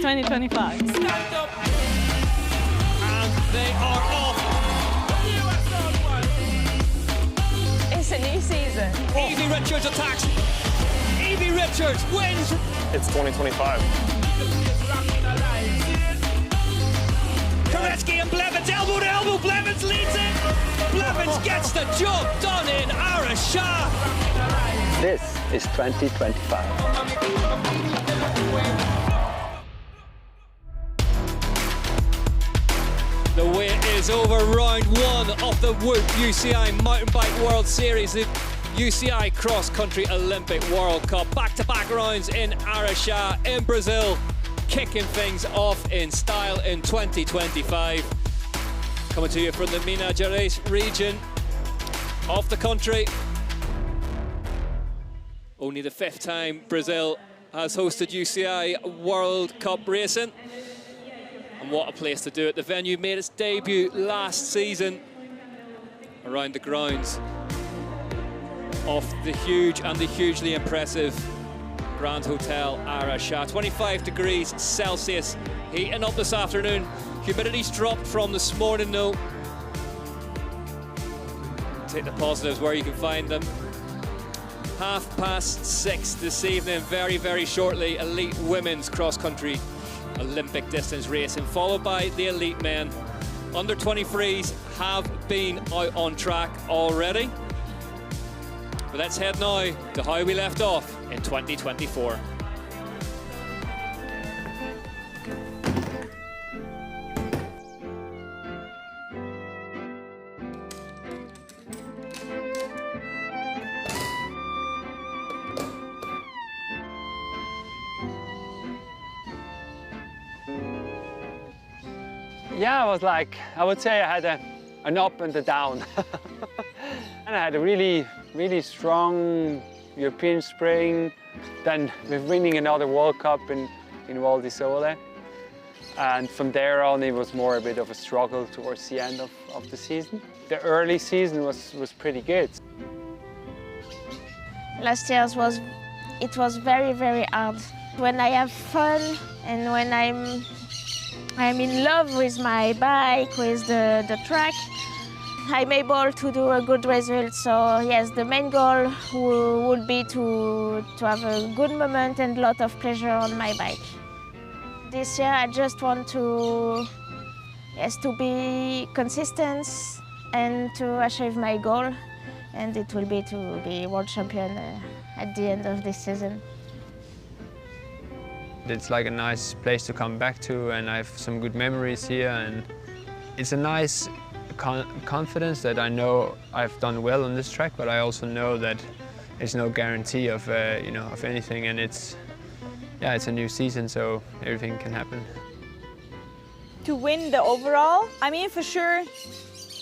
2025. Stand up. And they are off. It's a new season. Evie Richards attacks. Evie Richards wins. It's 2025. Koretsky and Blevins, elbow to elbow. Blevins leads it. Blevins gets the job done in Araxá. This is 2025. The wait is over. Round one of the Whoop UCI Mountain Bike World Series, the UCI Cross Country Olympic World Cup. Back-to-back rounds in Araxá in Brazil, kicking things off in style in 2025. Coming to you from the Minas Gerais region of the country. Only the 5th time Brazil has hosted UCI World Cup racing. And what a place to do it. The venue made its debut last season around the grounds of the huge and the hugely impressive Grand Hotel Araxá. 25 degrees Celsius, heating up this afternoon. Humidity's dropped from this morning though. Take the positives where you can find them. 6:30 this evening, very, very shortly, elite women's cross-country Olympic distance racing, followed by the elite men. Under 23s have been out on track already. But let's head now to how we left off in 2024. Yeah, I was like, I would say I had an up and a down. And I had a really, really strong European spring. Then with winning another World Cup in Val di Sole. And from there on, it was more a bit of a struggle towards the end of the season. The early season was pretty good. Last year it was very, very hard. When I have fun and when I'm in love with my bike, with the track, I'm able to do a good result. So yes, the main goal would be to have a good moment and a lot of pleasure on my bike. This year I just want to be consistent and to achieve my goal, and it will be to be world champion at the end of this season. It's like a nice place to come back to, and I have some good memories here, and it's a nice confidence that I know I've done well on this track, but I also know that there's no guarantee of of anything, and it's a new season, so everything can happen. To win the overall, I mean, for sure,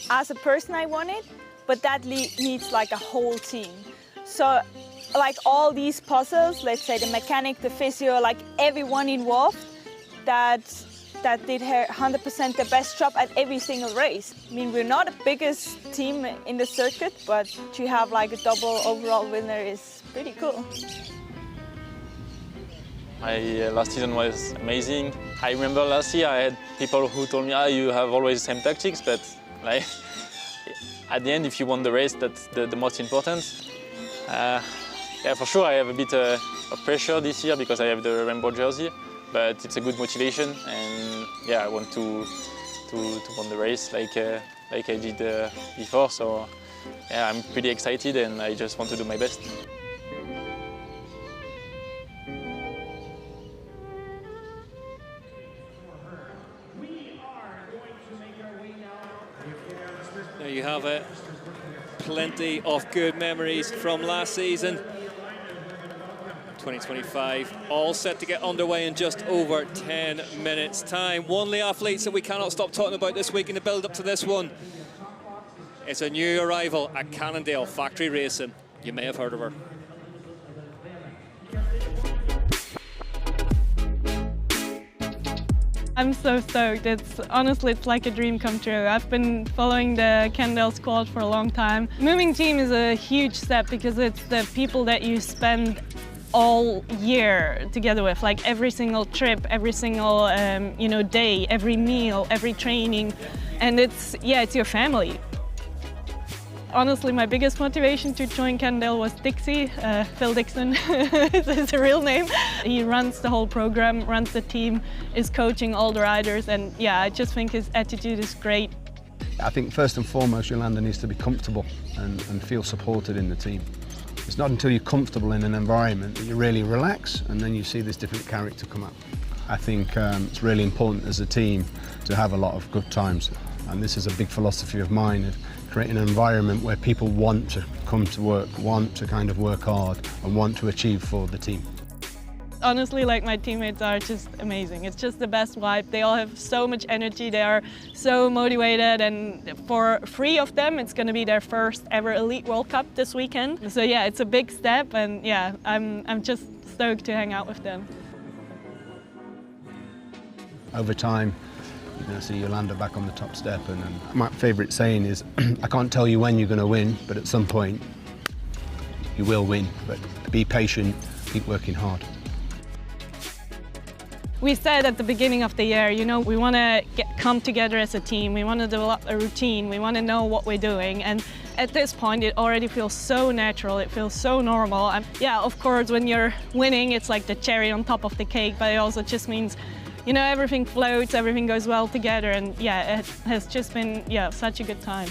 as a person I won it, but that needs like a whole team. So like all these puzzles, let's say the mechanic, the physio, like everyone involved that did 100% the best job at every single race. I mean, we're not the biggest team in the circuit, but to have like a double overall winner is pretty cool. Last season was amazing. I remember last year I had people who told me, you have always the same tactics, but like at the end, if you won the race, that's the most important. Yeah, for sure I have a bit of pressure this year because I have the rainbow jersey, but it's a good motivation, and yeah, I want to win the race like I did before. So yeah, I'm pretty excited, and I just want to do my best. There you have it. Plenty of good memories from last season. 2025, all set to get underway in just over 10 minutes' time. One of the athletes that we cannot stop talking about this week in the build-up to this one. It's a new arrival at Cannondale Factory Racing. You may have heard of her. I'm so stoked. Honestly, it's like a dream come true. I've been following the Cannondale squad for a long time. Moving team is a huge step because it's the people that you spend all year together with, like every single trip, every single day, every meal, every training, and it's your family. Honestly, my biggest motivation to join Cannondale was Dixie, Phil Dixon, is his real name. He runs the whole program, runs the team, is coaching all the riders, and yeah, I just think his attitude is great. I think first and foremost, Yolanda needs to be comfortable and feel supported in the team. It's not until you're comfortable in an environment that you really relax, and then you see this different character come up. I think it's really important as a team to have a lot of good times, and this is a big philosophy of mine, of creating an environment where people want to come to work, want to kind of work hard, and want to achieve for the team. Honestly, like, my teammates are just amazing. It's just the best vibe. They all have so much energy. They are so motivated, and for 3 of them, it's going to be their first ever Elite World Cup this weekend. So yeah, it's a big step, and yeah, I'm just stoked to hang out with them. Over time, you're going to see Yolanda back on the top step, and my favourite saying is, I can't tell you when you're going to win, but at some point, you will win. But be patient, keep working hard. We said at the beginning of the year, we want to come together as a team. We want to develop a routine. We want to know what we're doing. And at this point, it already feels so natural. It feels so normal. And yeah, of course, when you're winning, it's like the cherry on top of the cake. But it also just means, everything floats, everything goes well together. And yeah, it has just been, such a good time.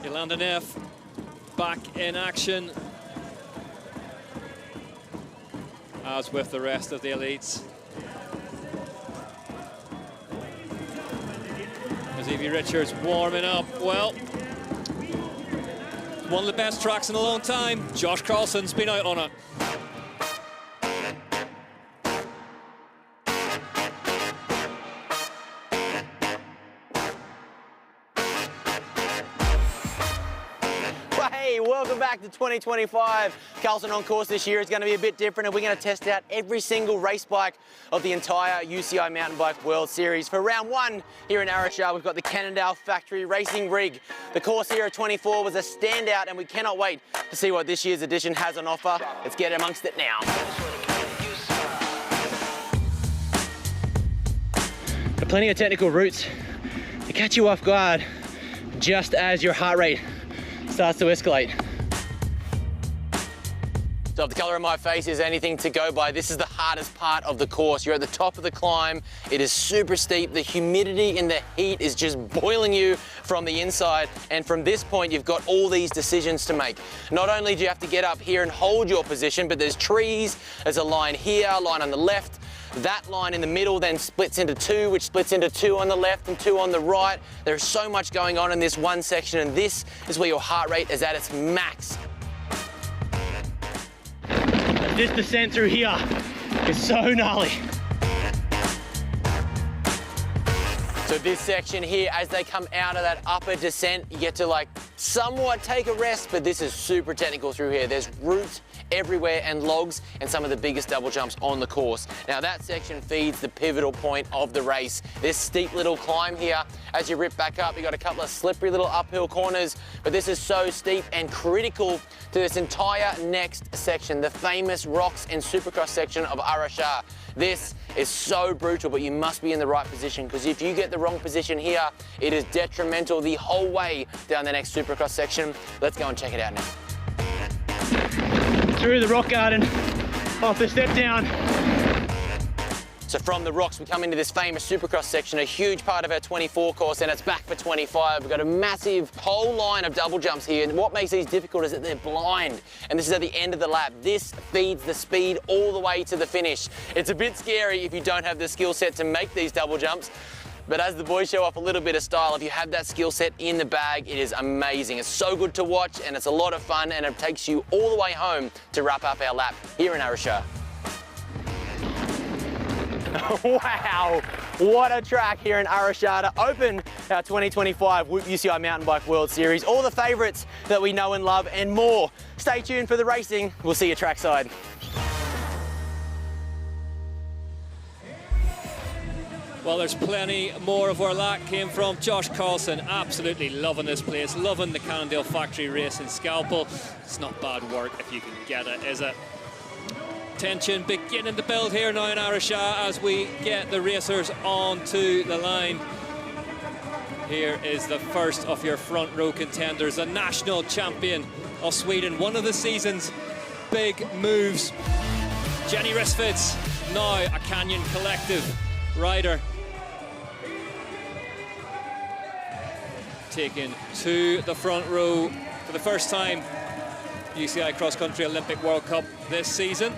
Yolanda Neff back in action, as with the rest of the elites. As Evie Richards warming up, well, one of the best tracks in a long time. Josh Carlson's been out on it. Welcome back to 2025. Carlson on course this year is going to be a bit different, and we're going to test out every single race bike of the entire UCI Mountain Bike World Series. For round 1 here in Araxá, we've got the Cannondale Factory Racing Rig. The course here at 24 was a standout, and we cannot wait to see what this year's edition has on offer. Let's get amongst it now. Plenty of technical routes to catch you off guard just as your heart rate starts to escalate. So if the colour of my face is anything to go by, this is the hardest part of the course. You're at the top of the climb. It is super steep. The humidity and the heat is just boiling you from the inside. And from this point, you've got all these decisions to make. Not only do you have to get up here and hold your position, but there's trees, there's a line here, a line on the left. That line in the middle then splits into 2, which splits into 2 on the left and 2 on the right. There's so much going on in this one section, and this is where your heart rate is at its max. This descent through here is so gnarly. So this section here, as they come out of that upper descent, you get to like somewhat take a rest, but this is super technical through here. There's roots everywhere and logs and some of the biggest double jumps on the course. Now that section feeds the pivotal point of the race. This steep little climb here, as you rip back up, you got a couple of slippery little uphill corners, but this is so steep and critical to this entire next section, the famous rocks and supercross section of Araxá. This is so brutal, but you must be in the right position, because if you get the wrong position here, it is detrimental the whole way down the next supercross section. Let's go and check it out now. Through the rock garden, off the step down. So from the rocks, we come into this famous supercross section, a huge part of our 24 course, and it's back for 25. We've got a massive whole line of double jumps here, and what makes these difficult is that they're blind, and this is at the end of the lap. This feeds the speed all the way to the finish. It's a bit scary if you don't have the skill set to make these double jumps, but as the boys show off a little bit of style, if you have that skill set in the bag, it is amazing. It's so good to watch, and it's a lot of fun, and it takes you all the way home to wrap up our lap here in Araxá. Wow, what a track here in Araxá to open our 2025 Whoop UCI Mountain Bike World Series. All the favourites that we know and love and more. Stay tuned for the racing. We'll see you trackside. Well, there's plenty more of where that came from. Josh Carlson, absolutely loving this place, loving the Cannondale Factory Racing Scalpel. It's not bad work if you can get it, is it? Tension beginning to build here now in Araxá as we get the racers onto the line. Here is the first of your front row contenders, the national champion of Sweden, one of the season's big moves. Jenny Rissvids, now a Canyon Collective rider. Taken to the front row for the first time, UCI Cross Country Olympic World Cup this season.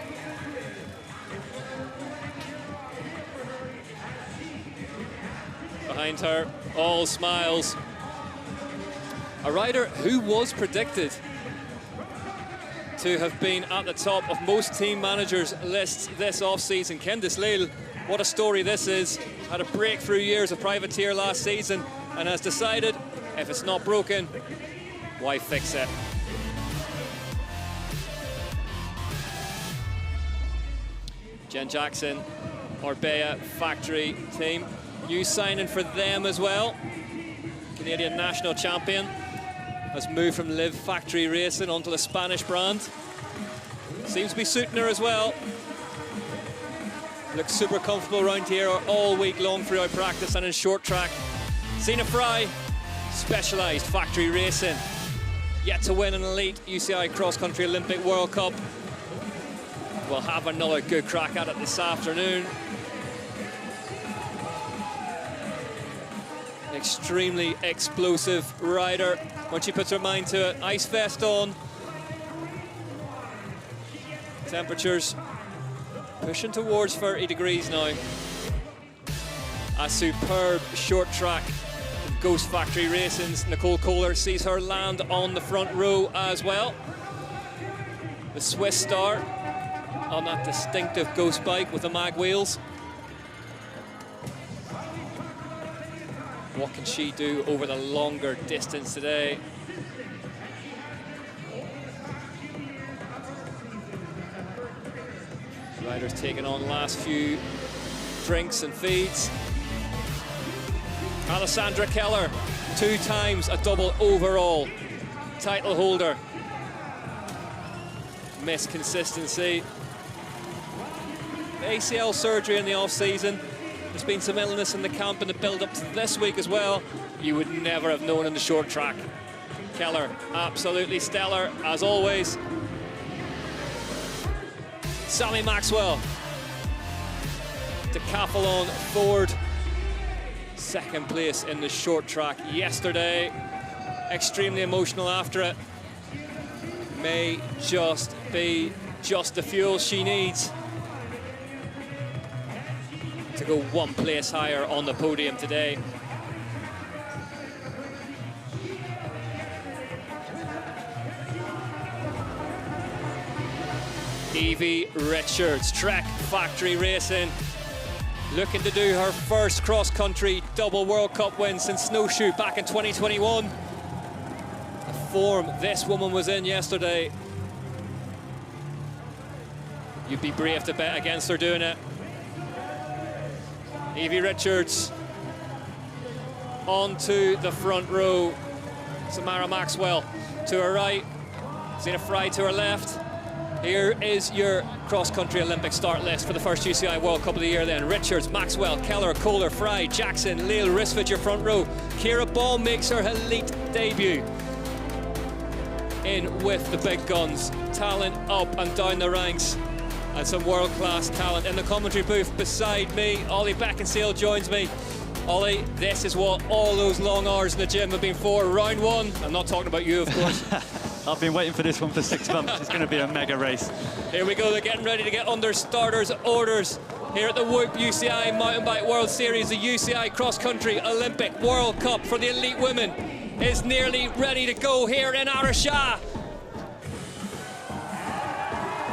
Behind her, all smiles. A rider who was predicted to have been at the top of most team managers' lists this off-season. Candice Leal, what a story this is. Had a breakthrough year as a privateer last season and has decided if it's not broken, why fix it? Jen Jackson, Orbea factory team. New signing for them as well. Canadian national champion has moved from Live Factory Racing onto the Spanish brand. Seems to be suiting her as well. Looks super comfortable around here all week long throughout practice and in short track. Sina Fry, Specialised Factory Racing, yet to win an elite UCI Cross Country Olympic World Cup. We'll have another good crack at it this afternoon. An extremely explosive rider when she puts her mind to it. Ice vest on. Temperatures pushing towards 30 degrees now. A superb short track. Ghost Factory Racing's Nicole Kohler sees her land on the front row as well. The Swiss star on that distinctive Ghost bike with the mag wheels. What can she do over the longer distance today? Riders taking on last few drinks and feeds. Alessandra Keller, 2 times a double overall title holder. Missed consistency. ACL surgery in the off-season. There's been some illness in the camp in the build-up to this week as well. You would never have known in the short track. Keller, absolutely stellar, as always. Sammy Maxwell, decathlon Ford. 2nd place in the short track yesterday. Extremely emotional after it. May just be the fuel she needs to go 1 place higher on the podium today. Evie Richards, Trek Factory Racing, looking to do her first cross-country double World Cup win since Snowshoe back in 2021. The form this woman was in yesterday. You'd be brave to bet against her doing it. Evie Richards onto the front row. Samara Maxwell to her right. Zena Fry to her left. Here is your cross-country Olympic start list for the first UCI World Cup of the year then. Richards, Maxwell, Keller, Kohler, Fry, Jackson, Leal, Rissvich, your front row. Kira Ball makes her elite debut. In with the big guns. Talent up and down the ranks. And some world-class talent in the commentary booth beside me. Ollie Beckinsale joins me. Ollie, this is what all those long hours in the gym have been for. Round 1. I'm not talking about you, of course. I've been waiting for this one for 6 months. It's going to be a mega race. Here we go, they're getting ready to get under starters' orders here at the Whoop UCI Mountain Bike World Series. The UCI Cross Country Olympic World Cup for the elite women is nearly ready to go here in Araxá.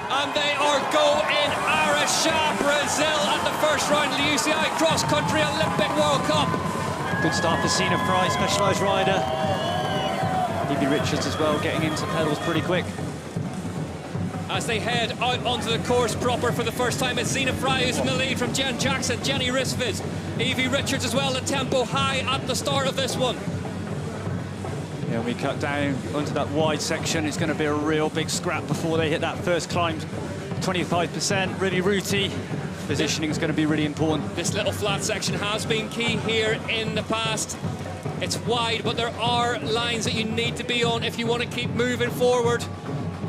And they are go in Araxá, Brazil at the first round of the UCI Cross Country Olympic World Cup. Good start for Sina Fry, Specialised rider. Evie Richards as well, getting into pedals pretty quick. as they head out onto the course proper for the first time. It's Zina Fry who's in the lead from Jen Jackson, Jenny Risvid, Evie Richards as well. The tempo high at the start of this one. Yeah, we cut down onto that wide section. It's going to be a real big scrap before they hit that first climb. 25%, really rooty. Positioning is going to be really important. This little flat section has been key here in the past. It's wide, but there are lines that you need to be on if you want to keep moving forward.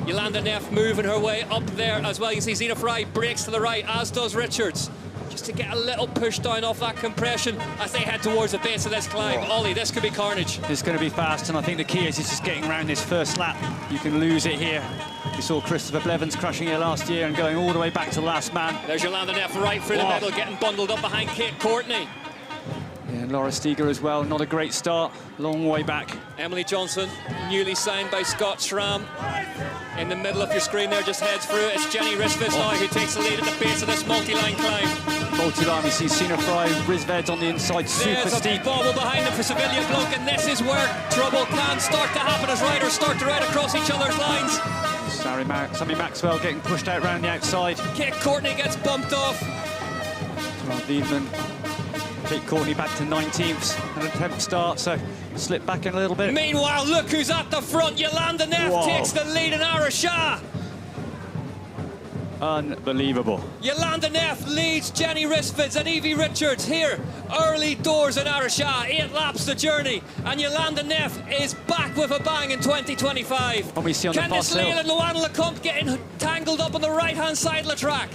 Jolanda Neff moving her way up there as well. You can see Zina Fry breaks to the right, as does Richards, just to get a little push down off that compression as they head towards the base of this climb. Ollie, this could be carnage. It's going to be fast, and I think the key is just getting around this first lap. You can lose it here. We saw Christopher Blevins crashing here last year and going all the way back to the last man. There's Jolanda Neff right through the middle, getting bundled up behind Kate Courtney. Yeah, and Laura Steger as well, not a great start, long way back. Emily Johnson, newly signed by Scott Schramm. In the middle of your screen there, just heads through. It's Jenny Risvid now who takes the lead at the base of this multi-line climb. Multi-line, we see Zina Fry, Risvid on the inside, super steep. There's a bobble behind them for Sevilla Blanc, and this is where trouble can start to happen as riders start to ride across each other's lines. Sammy Maxwell getting pushed out round the outside. Kate Courtney gets bumped off. Wiedemann, Kate Courtney back to 19th and a 10th start, so slip back in a little bit. Meanwhile, look who's at the front. Jolanda Neff takes the lead in Araxá. Unbelievable. Jolanda Neff leads Jenny Risvid and Evie Richards here early doors in Araxá. 8 laps the journey, and Jolanda Neff is back with a bang in 2025. And we see on Candice the Leal and Luana Lecomte getting tangled up on the right-hand side of the track.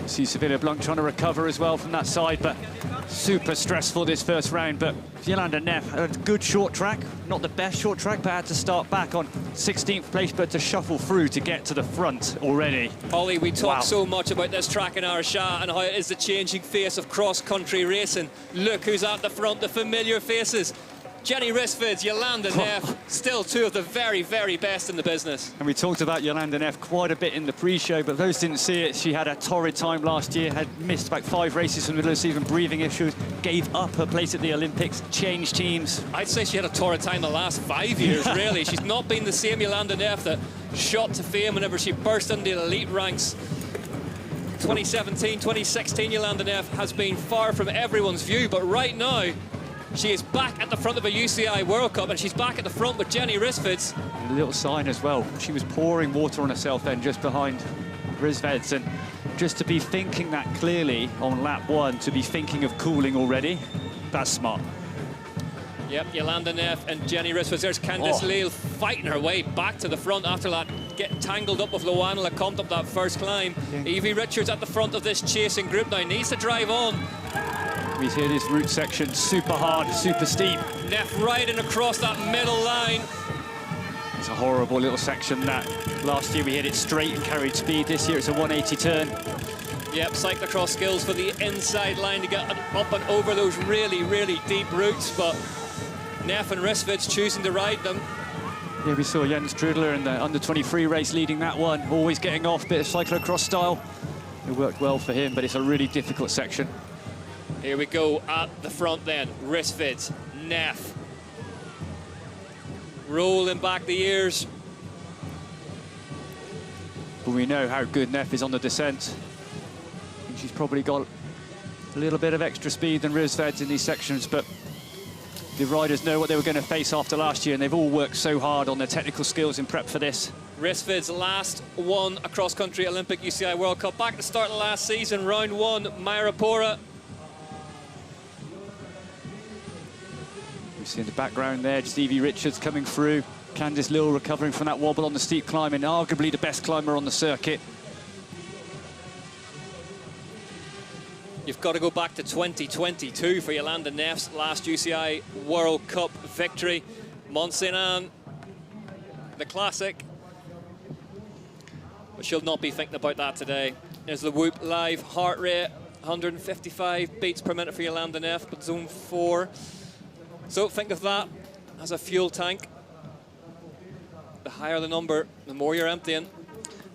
See Sevilla Blanc trying to recover as well from that side, but super stressful this first round. But Jolanda Neff had a good short track, not the best short track, but had to start back on 16th place, but to shuffle through to get to the front already. Ollie, we talk so much about this track in Araxá and how it is the changing face of cross-country racing. Look who's at the front, the familiar faces. Jenny Risvid, Jolanda Neff, still two of the very, very best in the business. And we talked about Jolanda Neff quite a bit in the pre-show, but those didn't see it. She had a torrid time last year, had missed about 5 races from the middle of the season, breathing issues, gave up her place at the Olympics, changed teams. I'd say she had a torrid time the last 5 years, really. She's not been the same Jolanda Neff that shot to fame whenever she burst into the elite ranks. 2017, 2016, Jolanda Neff has been far from everyone's view, but right now, she is back at the front of a UCI World Cup, and she's back at the front with Jenny Risvid. A little sign as well. She was pouring water on herself then just behind Risvid, and just to be thinking that clearly on lap 1, to be thinking of cooling already, that's smart. Yep, Jolanda Neff and Jenny Risvid. There's Candice Leal fighting her way back to the front after that, getting tangled up with Luana Lecomte up that first climb. Evie Richards at the front of this chasing group now, needs to drive on. We hear this route section, super hard, super steep. Neff riding across that middle line. It's a horrible little section that. Last year we hit it straight and carried speed. This year it's a 180 turn. Yep, cyclocross skills for the inside line to get up and over those really, really deep routes, but Neff and Risvid's choosing to ride them. Yeah, we saw Jens Trudler in the under-23 race leading that one, always getting off, bit of cyclocross style. It worked well for him, but it's a really difficult section. Here we go at the front then. Risvid, Neff. Rolling back the ears. But we know how good Neff is on the descent. And she's probably got a little bit of extra speed than Risvid in these sections, but the riders know what they were going to face after last year, and they've all worked so hard on their technical skills in prep for this. Risvid's last one across country Olympic UCI World Cup. Back at the start of last season, round 1, Mayurapura. See in the background there, just Evie Richards coming through. Candice Leal recovering from that wobble on the steep climb, and arguably the best climber on the circuit. You've got to go back to 2022 for Jolanda Neff's last UCI World Cup victory. Mont Saint-Anne, the classic. But she'll not be thinking about that today. There's the Whoop live heart rate, 155 beats per minute for Jolanda Neff, but zone 4. So think of that as a fuel tank. The higher the number, the more you're emptying.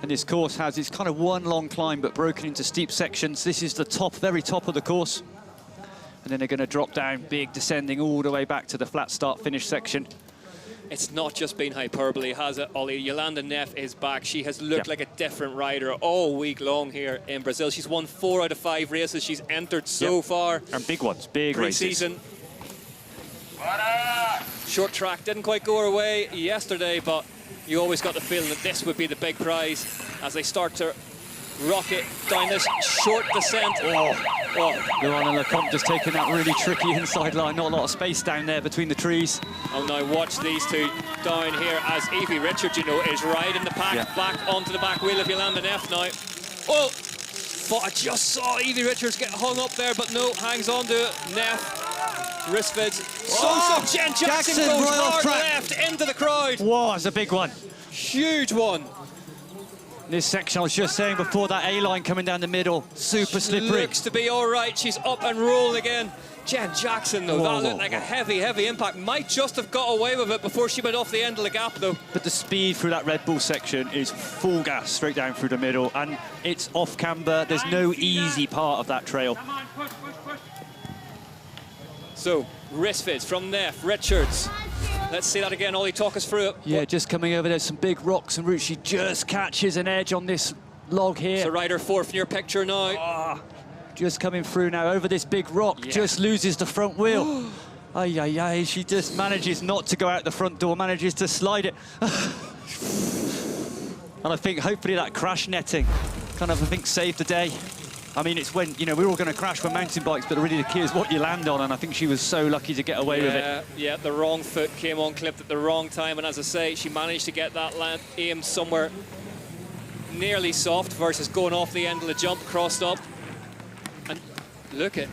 And this course has, it's kind of one long climb, but broken into steep sections. This is the top, very top of the course. And then they're going to drop down, big descending all the way back to the flat start finish section. It's not just been hyperbole, has it, Ollie? Jolanda Neff is back. She has looked like a different rider all week long here in Brazil. She's won 4 out of 5 races she's entered so far. And big ones, big races. Pre-season. Short track didn't quite go her way yesterday, but you always got the feeling that this would be the big prize as they start to rocket down this short descent. Luana Lecomte just taking that really tricky inside line. Not a lot of space down there between the trees. Oh, now watch these two down here as Evie Richards, you know, is riding the pack back onto the back wheel of Jolanda Neff now. Oh, but I just saw Evie Richards get hung up there, but no, hangs on to it. Neff, wristfeds. So Jen Jackson goes right off hard track. left into the crowd. Whoa, that's a big one. Huge one. This section, I was just saying before, that A-line coming down the middle, super slippery. Looks to be all right. She's up and rolling again. Jen Jackson, though, that looked like a heavy, heavy impact. Might just have got away with it before she went off the end of the gap, though. But the speed through that Red Bull section is full gas straight down through the middle, and it's off camber. There's no easy part of that trail. So, wristfeds from Neff, Richards. Let's see that again, Ollie, talk us through it. Yeah, just coming over, there's some big rocks and roots. She just catches an edge on this log here. So rider 4th in your picture now. Just coming through now over this big rock, just loses the front wheel. Ay, ay, ay, she just manages not to go out the front door, manages to slide it. And I think hopefully that crash netting kind of, I think, saved the day. I mean, it's when, you know, we're all going to crash with mountain bikes, but really the key is what you land on, and I think she was so lucky to get away with it. Yeah, the wrong foot came on clipped at the wrong time, and as I say, she managed to get that land aimed somewhere nearly soft versus going off the end of the jump, crossed up. And look at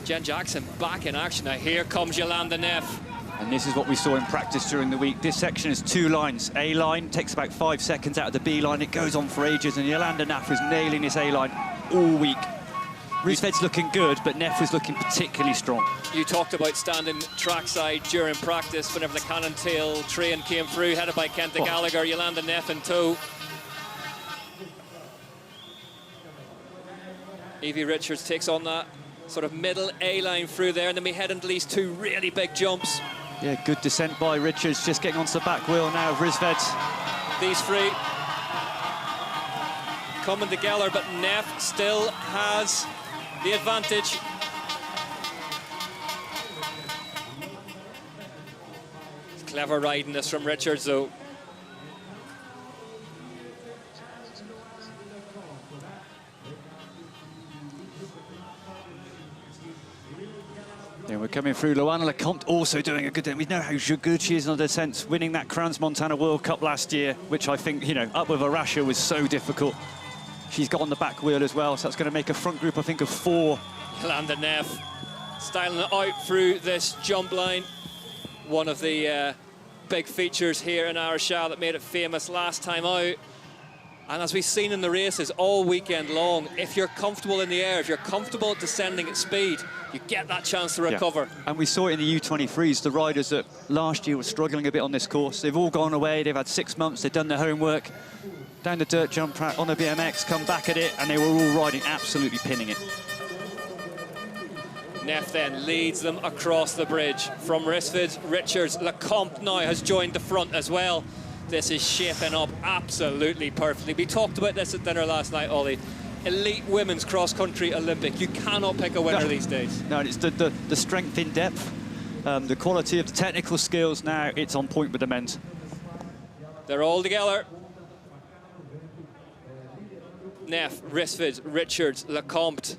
Jen Jackson back in action. Now here comes Jolanda Neff. And this is what we saw in practice during the week. This section is 2 lines. A line takes about 5 seconds out of the B line. It goes on for ages, and Jolanda Neff was nailing this A line all week. Roosved's looking good, but Neff was looking particularly strong. You talked about standing trackside during practice whenever the Cannontail train came through, headed by Kenta Gallagher, Jolanda Neff in tow. Evie Richards takes on that sort of middle A-line through there, and then we head into these 2 really big jumps. Yeah, good descent by Richards, just getting onto the back wheel now of Roosved. These 3 coming together, but Neff still has the advantage. It's clever riding this from Richards, though. Yeah, we're coming through. Luana Lecomte also doing a good day. We know how good she is in the descent, winning that Crans Montana World Cup last year, which I think, you know, up with Araxá was so difficult. She's got on the back wheel as well, so that's going to make a front group, I think, of 4. Jolanda Neff styling it out through this jump line. One of the big features here in Araxá that made it famous last time out. And as we've seen in the races all weekend long, if you're comfortable in the air, if you're comfortable descending at speed, you get that chance to recover. Yeah. And we saw it in the U23s, the riders that last year were struggling a bit on this course. They've all gone away, they've had 6 months, they've done their homework, down the dirt jump track, on the BMX, come back at it, and they were all riding, absolutely pinning it. Neff then leads them across the bridge. From Risford, Richards, Lecomte now has joined the front as well. This is shaping up absolutely perfectly. We talked about this at dinner last night, Ollie. Elite women's cross-country Olympic. You cannot pick a winner these days. No, it's the strength in depth, the quality of the technical skills. Now it's on point with the men's. They're all together. Neff, Risford, Richards, Lecomte.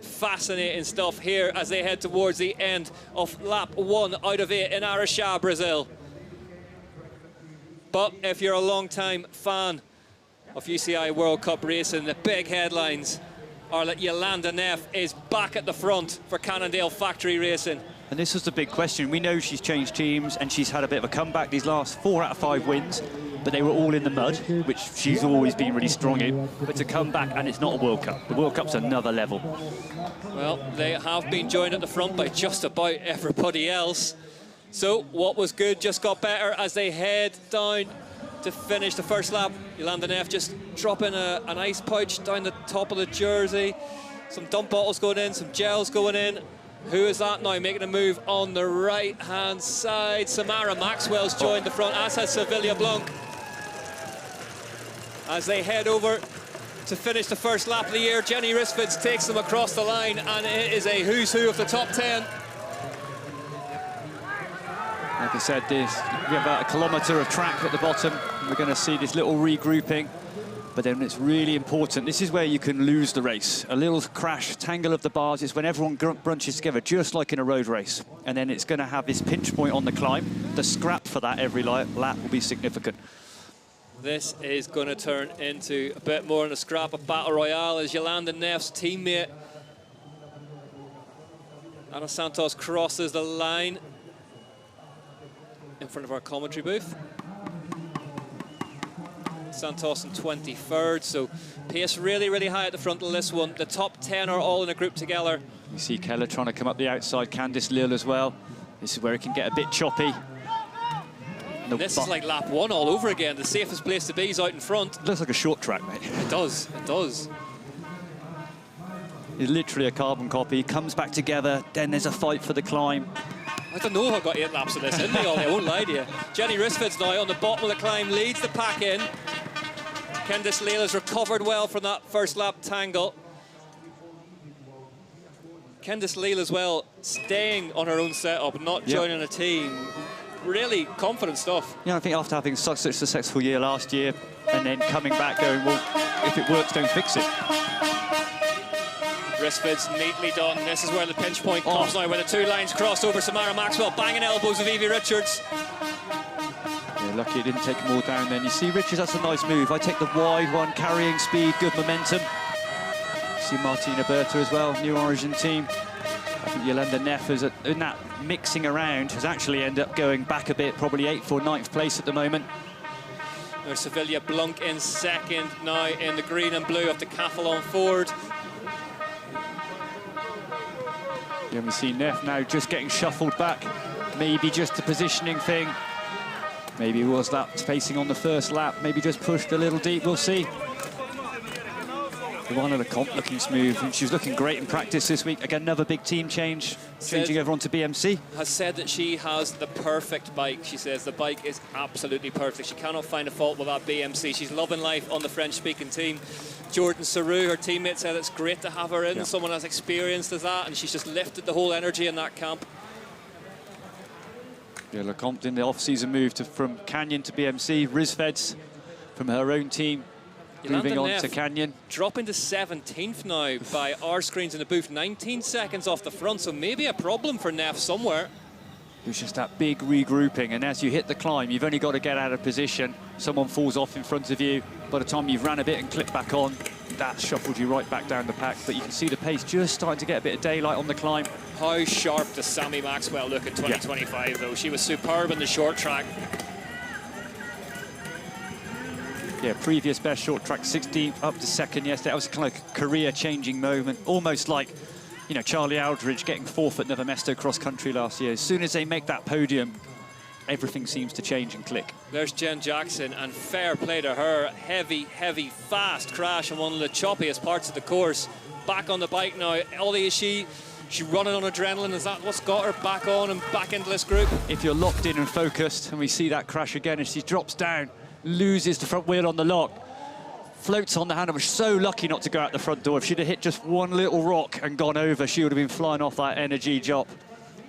Fascinating stuff here as they head towards the end of lap 1 out of 8 in Araxá, Brazil. But if you're a long-time fan of UCI World Cup racing, the big headlines are that Jolanda Neff is back at the front for Cannondale Factory Racing. And this was the big question. We know she's changed teams and she's had a bit of a comeback these last 4 out of 5 wins, but they were all in the mud, which she's always been really strong in. But to come back, and it's not a World Cup. The World Cup's another level. Well, they have been joined at the front by just about everybody else. So what was good just got better as they head down to finish the first lap. Jolanda Neff just dropping an ice pouch down the top of the jersey. Some dump bottles going in, some gels going in. Who is that now making a move on the right-hand side? Samara Maxwell's joined the front, as has Sevilla Blanc. As they head over to finish the first lap of the year, Jenny Risfitz takes them across the line, and it is a who's who of the top 10. Like I said, we have about a kilometre of track at the bottom. We're going to see this little regrouping, but then it's really important. This is where you can lose the race. A little crash, tangle of the bars is when everyone brunches together, just like in a road race. And then it's going to have this pinch point on the climb. The scrap for that every lap will be significant. This is going to turn into a bit more than a scrap of battle royale as Yolanda Neff's teammate Ana Santos crosses the line in front of our commentary booth. Santos in 23rd, so pace really, really high at the front of this one. The top 10 are all in a group together. You see Keller trying to come up the outside, Candice Lille as well. This is where it can get a bit choppy. This is like lap 1 all over again. The safest place to be is out in front. It looks like a short track, mate. It does, it does. It's literally a carbon copy. Comes back together, then there's a fight for the climb. I don't know if I've got 8 laps of this in me, I won't lie to you. Jenny Risfitz now on the bottom of the climb leads the pack in. Candice Lille has recovered well from that first lap tangle. Candice Lille as well, staying on her own setup, not joining a team. Really confident stuff. Yeah, I think after having such a successful year last year and then coming back going, well, if it works, don't fix it. Risfitz neatly done. This is where the pinch point comes now, where the 2 lines cross over. Samara Maxwell banging elbows of Evie Richards. Yeah, lucky it didn't take them all down then. You see Richards, that's a nice move. I take the wide one, carrying speed, good momentum. You see Martina Berta as well, New Origin team. I think Yolanda Neff is in that mixing around, has actually ended up going back a bit, probably 8th or 9th place at the moment. There's Sevilla Blanc in 2nd now in the green and blue of Decathlon Ford. Yeah, we see Neff now just getting shuffled back. Maybe just a positioning thing. Maybe it was that spacing on the first lap. Maybe just pushed a little deep, we'll see. The one at the comp looking smooth, and she's looking great in practice this week. Again, another big team change, changing everyone to BMC. Has said that she has the perfect bike. She says the bike is absolutely perfect. She cannot find a fault with that BMC. She's loving life on the French-speaking team. Jordan Saru, her teammate, said it's great to have her in, someone as experienced as that, and she's just lifted the whole energy in that camp. Yeah, Lecomte in the off-season move from Canyon to BMC. Risfeds from her own team, moving on to Canyon. Dropping to 17th now by our screens in the booth, 19 seconds off the front, so maybe a problem for Neff somewhere. It was just that big regrouping, and as you hit the climb, you've only got to get out of position. Someone falls off in front of you. By the time you've ran a bit and clicked back on, that shuffled you right back down the pack. But you can see the pace just starting to get a bit of daylight on the climb. How sharp does Sammy Maxwell look in 2025, though? She was superb in the short track. Yeah, previous best short track, 16th, up to 2nd yesterday. That was kind of like a career-changing moment, almost like, you know, Charlie Aldridge getting 4th at Never Mesto cross country last year. As soon as they make that podium, everything seems to change and click. There's Jen Jackson, and fair play to her. Heavy, heavy, fast crash on one of the choppiest parts of the course. Back on the bike now. Ollie, is she running on adrenaline? Is that what's got her back on and back into this group? If you're locked in and focused, and we see that crash again as she drops down, loses the front wheel on the lock, floats on the handle. Was so lucky not to go out the front door. If she'd have hit just one little rock and gone over, she would have been flying off that energy drop.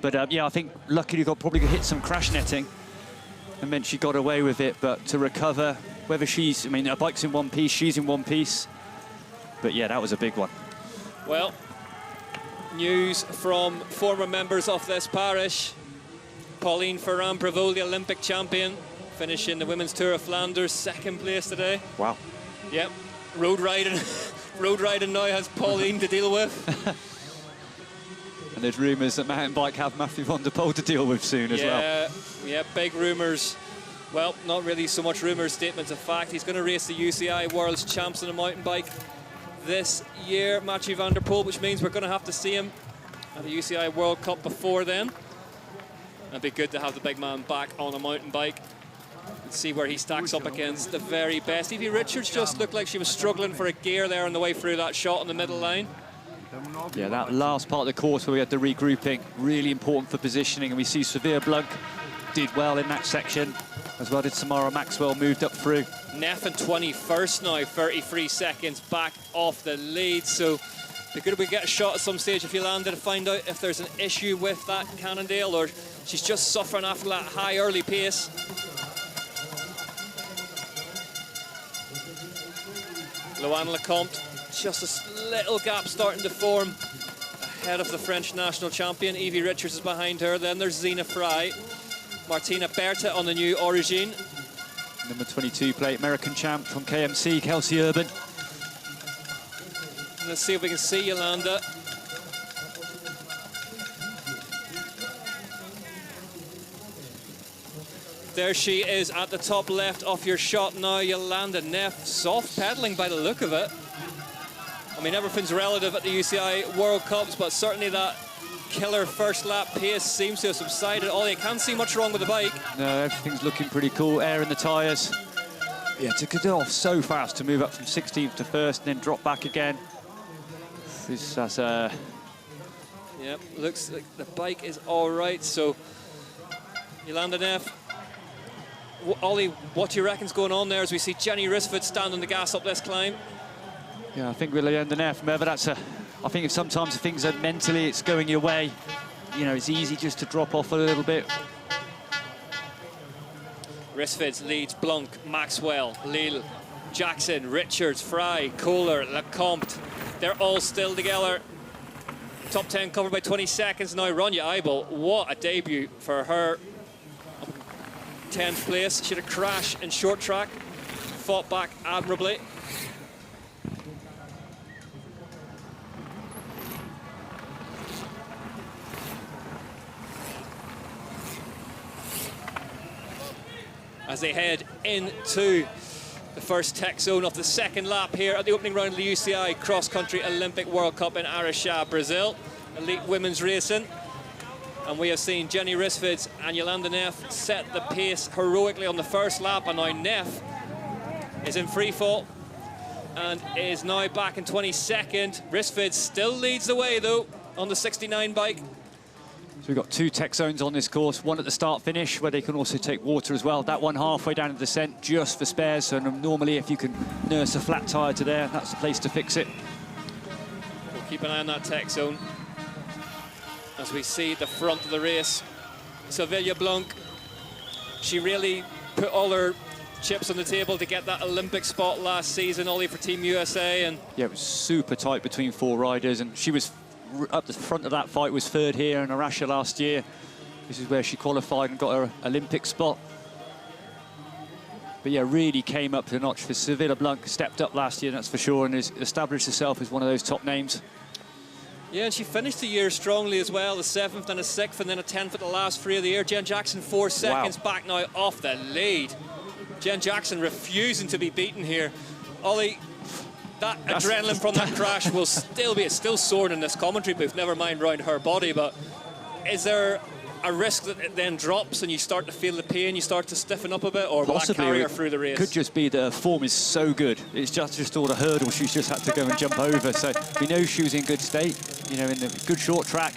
But yeah, I think luckily probably hit some crash netting and meant she got away with it. But to recover, whether she's, I mean, her bike's in one piece, she's in one piece. But yeah, that was a big one. Well, news from former members of this parish. Pauline Ferrand-Prévot, the Olympic champion, finishing the Women's Tour of Flanders, 2nd place today. Wow. Yep, road riding now has Pauline to deal with. And there's rumours that mountain bike have Matthew van der Poel to deal with soon as well. Yeah, big rumours. Well, not really so much rumours, statements of fact. He's going to race the UCI World's Champs on a mountain bike this year, Mathieu van der Poel, which means we're going to have to see him at the UCI World Cup before then. It'd be good to have the big man back on a mountain bike and see where he stacks up against the very best. Evie Richards just looked like she was struggling for a gear there on the way through that shot on the middle line. Yeah, that last part of the course where we had the regrouping, really important for positioning, and we see Sevilla Blanc did well in that section, as well did Samara Maxwell, moved up through. Neff in 21st now, 33 seconds back off the lead, so be good if we get a shot at some stage if Yolanda to find out if there's an issue with that Cannondale or she's just suffering after that high early pace. Loane Lecomte, just a little gap starting to form ahead of the French national champion. Evie Richards is behind her. Then there's Zina Fry. Martina Berta on the new Origin. Number 22 plate, American champ from KMC, Kelsey Urban. Let's see if we can see Yolanda. There she is at the top left of your shot now, Yolanda Neff. Soft pedaling by the look of it. I mean, everything's relative at the UCI World Cups, but certainly that killer first lap pace seems to have subsided. Oh, you can't see much wrong with the bike. No, everything's looking pretty cool. Air in the tyres. Yeah, to get off so fast to move up from 16th to 1st and then drop back again. That's Yep, looks like the bike is all right. So, Yolanda Neff. Ollie, what do you reckon's going on there as we see Jenny Risford stand on the gas up this climb? Yeah, I think with Yolanda Neff, remember I think if sometimes things are mentally, it's going your way, you know, it's easy just to drop off a little bit. Risford leads Blanc, Maxwell, Lille, Jackson, Richards, Fry, Kohler, Lecomte. They're all still together. Top 10 covered by 20 seconds now. Ronja Eibel, what a debut for her. 10th place. She had a crash in short track. Fought back admirably. As they head into the first tech zone of the second lap here at the opening round of the UCI Cross Country Olympic World Cup in Araxá, Brazil. Elite women's racing. And we have seen Jenny Risford and Yolanda Neff set the pace heroically on the first lap, and now Neff is in free fall and is now back in 22nd. Risford still leads the way though on the 69 bike. So we've got 2 tech zones on this course, one at the start-finish where they can also take water as well. That one halfway down the descent just for spares, so normally if you can nurse a flat tyre to there, that's the place to fix it. We'll keep an eye on that tech zone as we see the front of the race. Sevilla Blanc, she really put all her chips on the table to get that Olympic spot last season, Ollie, for Team USA. And yeah, it was super tight between 4 riders, and she was up the front of that fight, was 3rd here in Araxá last year. This is where she qualified and got her Olympic spot. But yeah, really came up to the notch for Sevilla Blanc, stepped up last year, that's for sure, and has established herself as one of those top names. Yeah, and she finished the year strongly as well, the 7th and a 6th, and then a 10th at the last 3 of the year. Jen Jackson 4 seconds back now off the lead. Jen Jackson refusing to be beaten here. Ollie, that adrenaline from that crash will still be, it's still soaring in this commentary booth, never mind round her body, but is there a risk that it then drops and you start to feel the pain, you start to stiffen up a bit, or will that carry her through the race? Could just be the form is so good. It's just all the hurdles she's just had to go and jump over. So we know she was in good state, you know, in the good short track.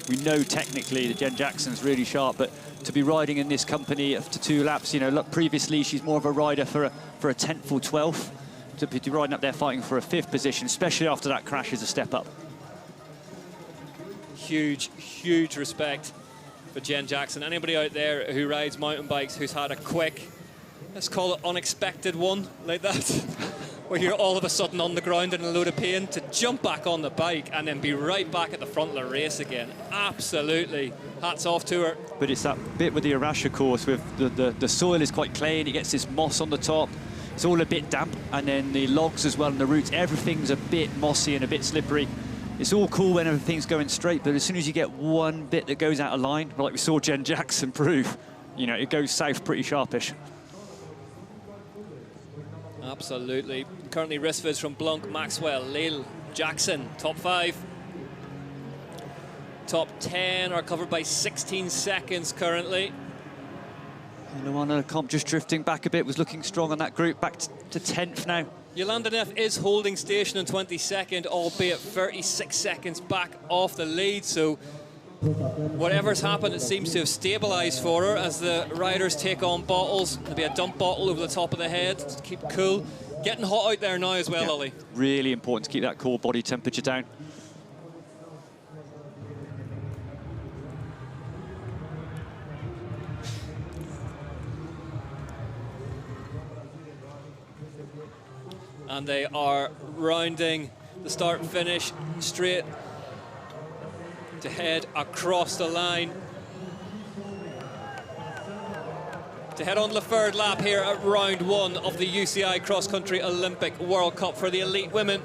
We know technically that Jen Jackson's really sharp, but to be riding in this company after 2 laps, you know, look, previously she's more of a rider for a 10th or 12th. To be riding up there fighting for a 5th position, especially after that crash, is a step up. Huge, huge respect for Jen Jackson. Anybody out there who rides mountain bikes who's had a quick, let's call it unexpected one like that, where you're all of a sudden on the ground in a load of pain, to jump back on the bike and then be right back at the front of the race again. Absolutely, hats off to her. But it's that bit with the Araxá course with the soil is quite clay and it gets this moss on the top. It's all a bit damp, and then the logs as well and the roots, everything's a bit mossy and a bit slippery. It's all cool when everything's going straight, but as soon as you get one bit that goes out of line, like we saw Jen Jackson prove, you know, it goes south pretty sharpish. Absolutely. Currently Risford's from Blanc, Maxwell, Lille, Jackson, top 5. Top 10 are covered by 16 seconds currently. Loane Lecomte just drifting back a bit, was looking strong on that group, back to 10th now. Jolanda Neff is holding station in 22nd, albeit 36 seconds back off the lead, so whatever's happened, it seems to have stabilised for her as the riders take on bottles. There'll be a dump bottle over the top of the head to keep cool. Getting hot out there now as well, Ollie. Really important to keep that core body temperature down. And they are rounding the start and finish straight to head across the line. To head on the third lap here at round 1 of the UCI Cross Country Olympic World Cup for the elite women.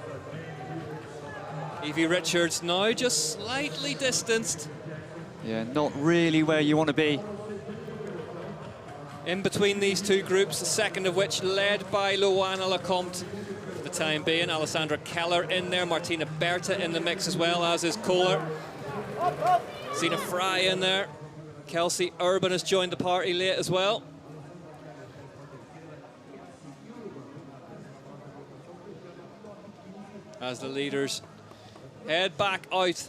Evie Richards now just slightly distanced. Yeah, not really where you want to be. In between these two groups, the second of which led by Luana Lecomte for the time being. Alessandra Keller in there, Martina Berta in the mix as well, as is Kohler. Zena Fry in there. Kelsey Urban has joined the party late as well. As the leaders head back out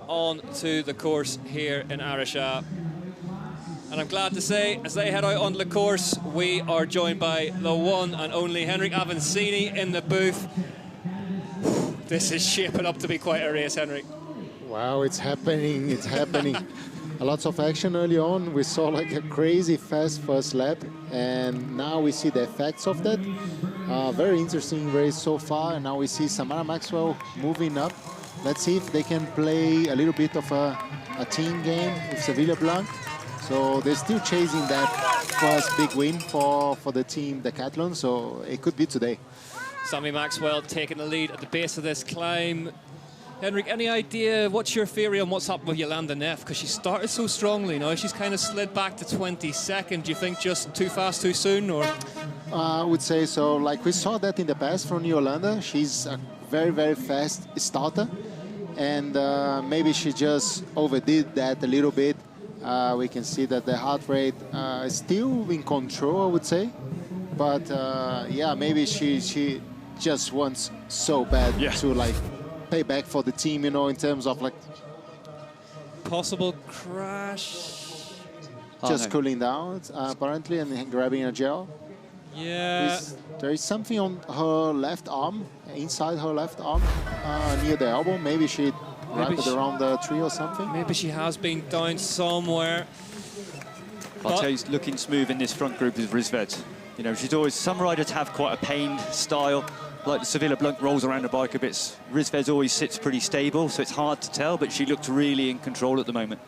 onto the course here in Araxá. And I'm glad to say, as they head out on the course, we are joined by the one and only Henrik Avancini in the booth. This is shaping up to be quite a race, Henrik. Wow, it's happening, it's happening. Lots of action early on. We saw like a crazy fast first lap, and now we see the effects of that. Very interesting race so far, and now we see Samara Maxwell moving up. Let's see if they can play a little bit of a team game with Sevilla Blanc. So they're still chasing that first big win for the team Decathlon, so it could be today. Sammy Maxwell taking the lead at the base of this climb. Henrik, any idea, what's your theory on what's happened with Jolanda Neff? Because she started so strongly, now she's kind of slid back to 22nd. Do you think just too fast, too soon, or? I would say so. Like we saw that in the past from Jolanda. She's a very, very fast starter. And maybe she just overdid that a little bit. We can see that the heart rate is still in control, I would say. But yeah, maybe she just wants so bad to like pay back for the team, you know, in terms of like possible crash. Just cooling down apparently, and grabbing a gel. Yeah. There is something on her left arm, inside her left arm, near the elbow. Maybe she wrapped it around the tree or something. Maybe she has been down somewhere. I'll tell you, looking smooth in this front group is Rizved. You know, she's always, some riders have quite a pained style. Like the Sevilla Blanc rolls around the bike a bit. Rizved always sits pretty stable, so it's hard to tell, but she looked really in control at the moment.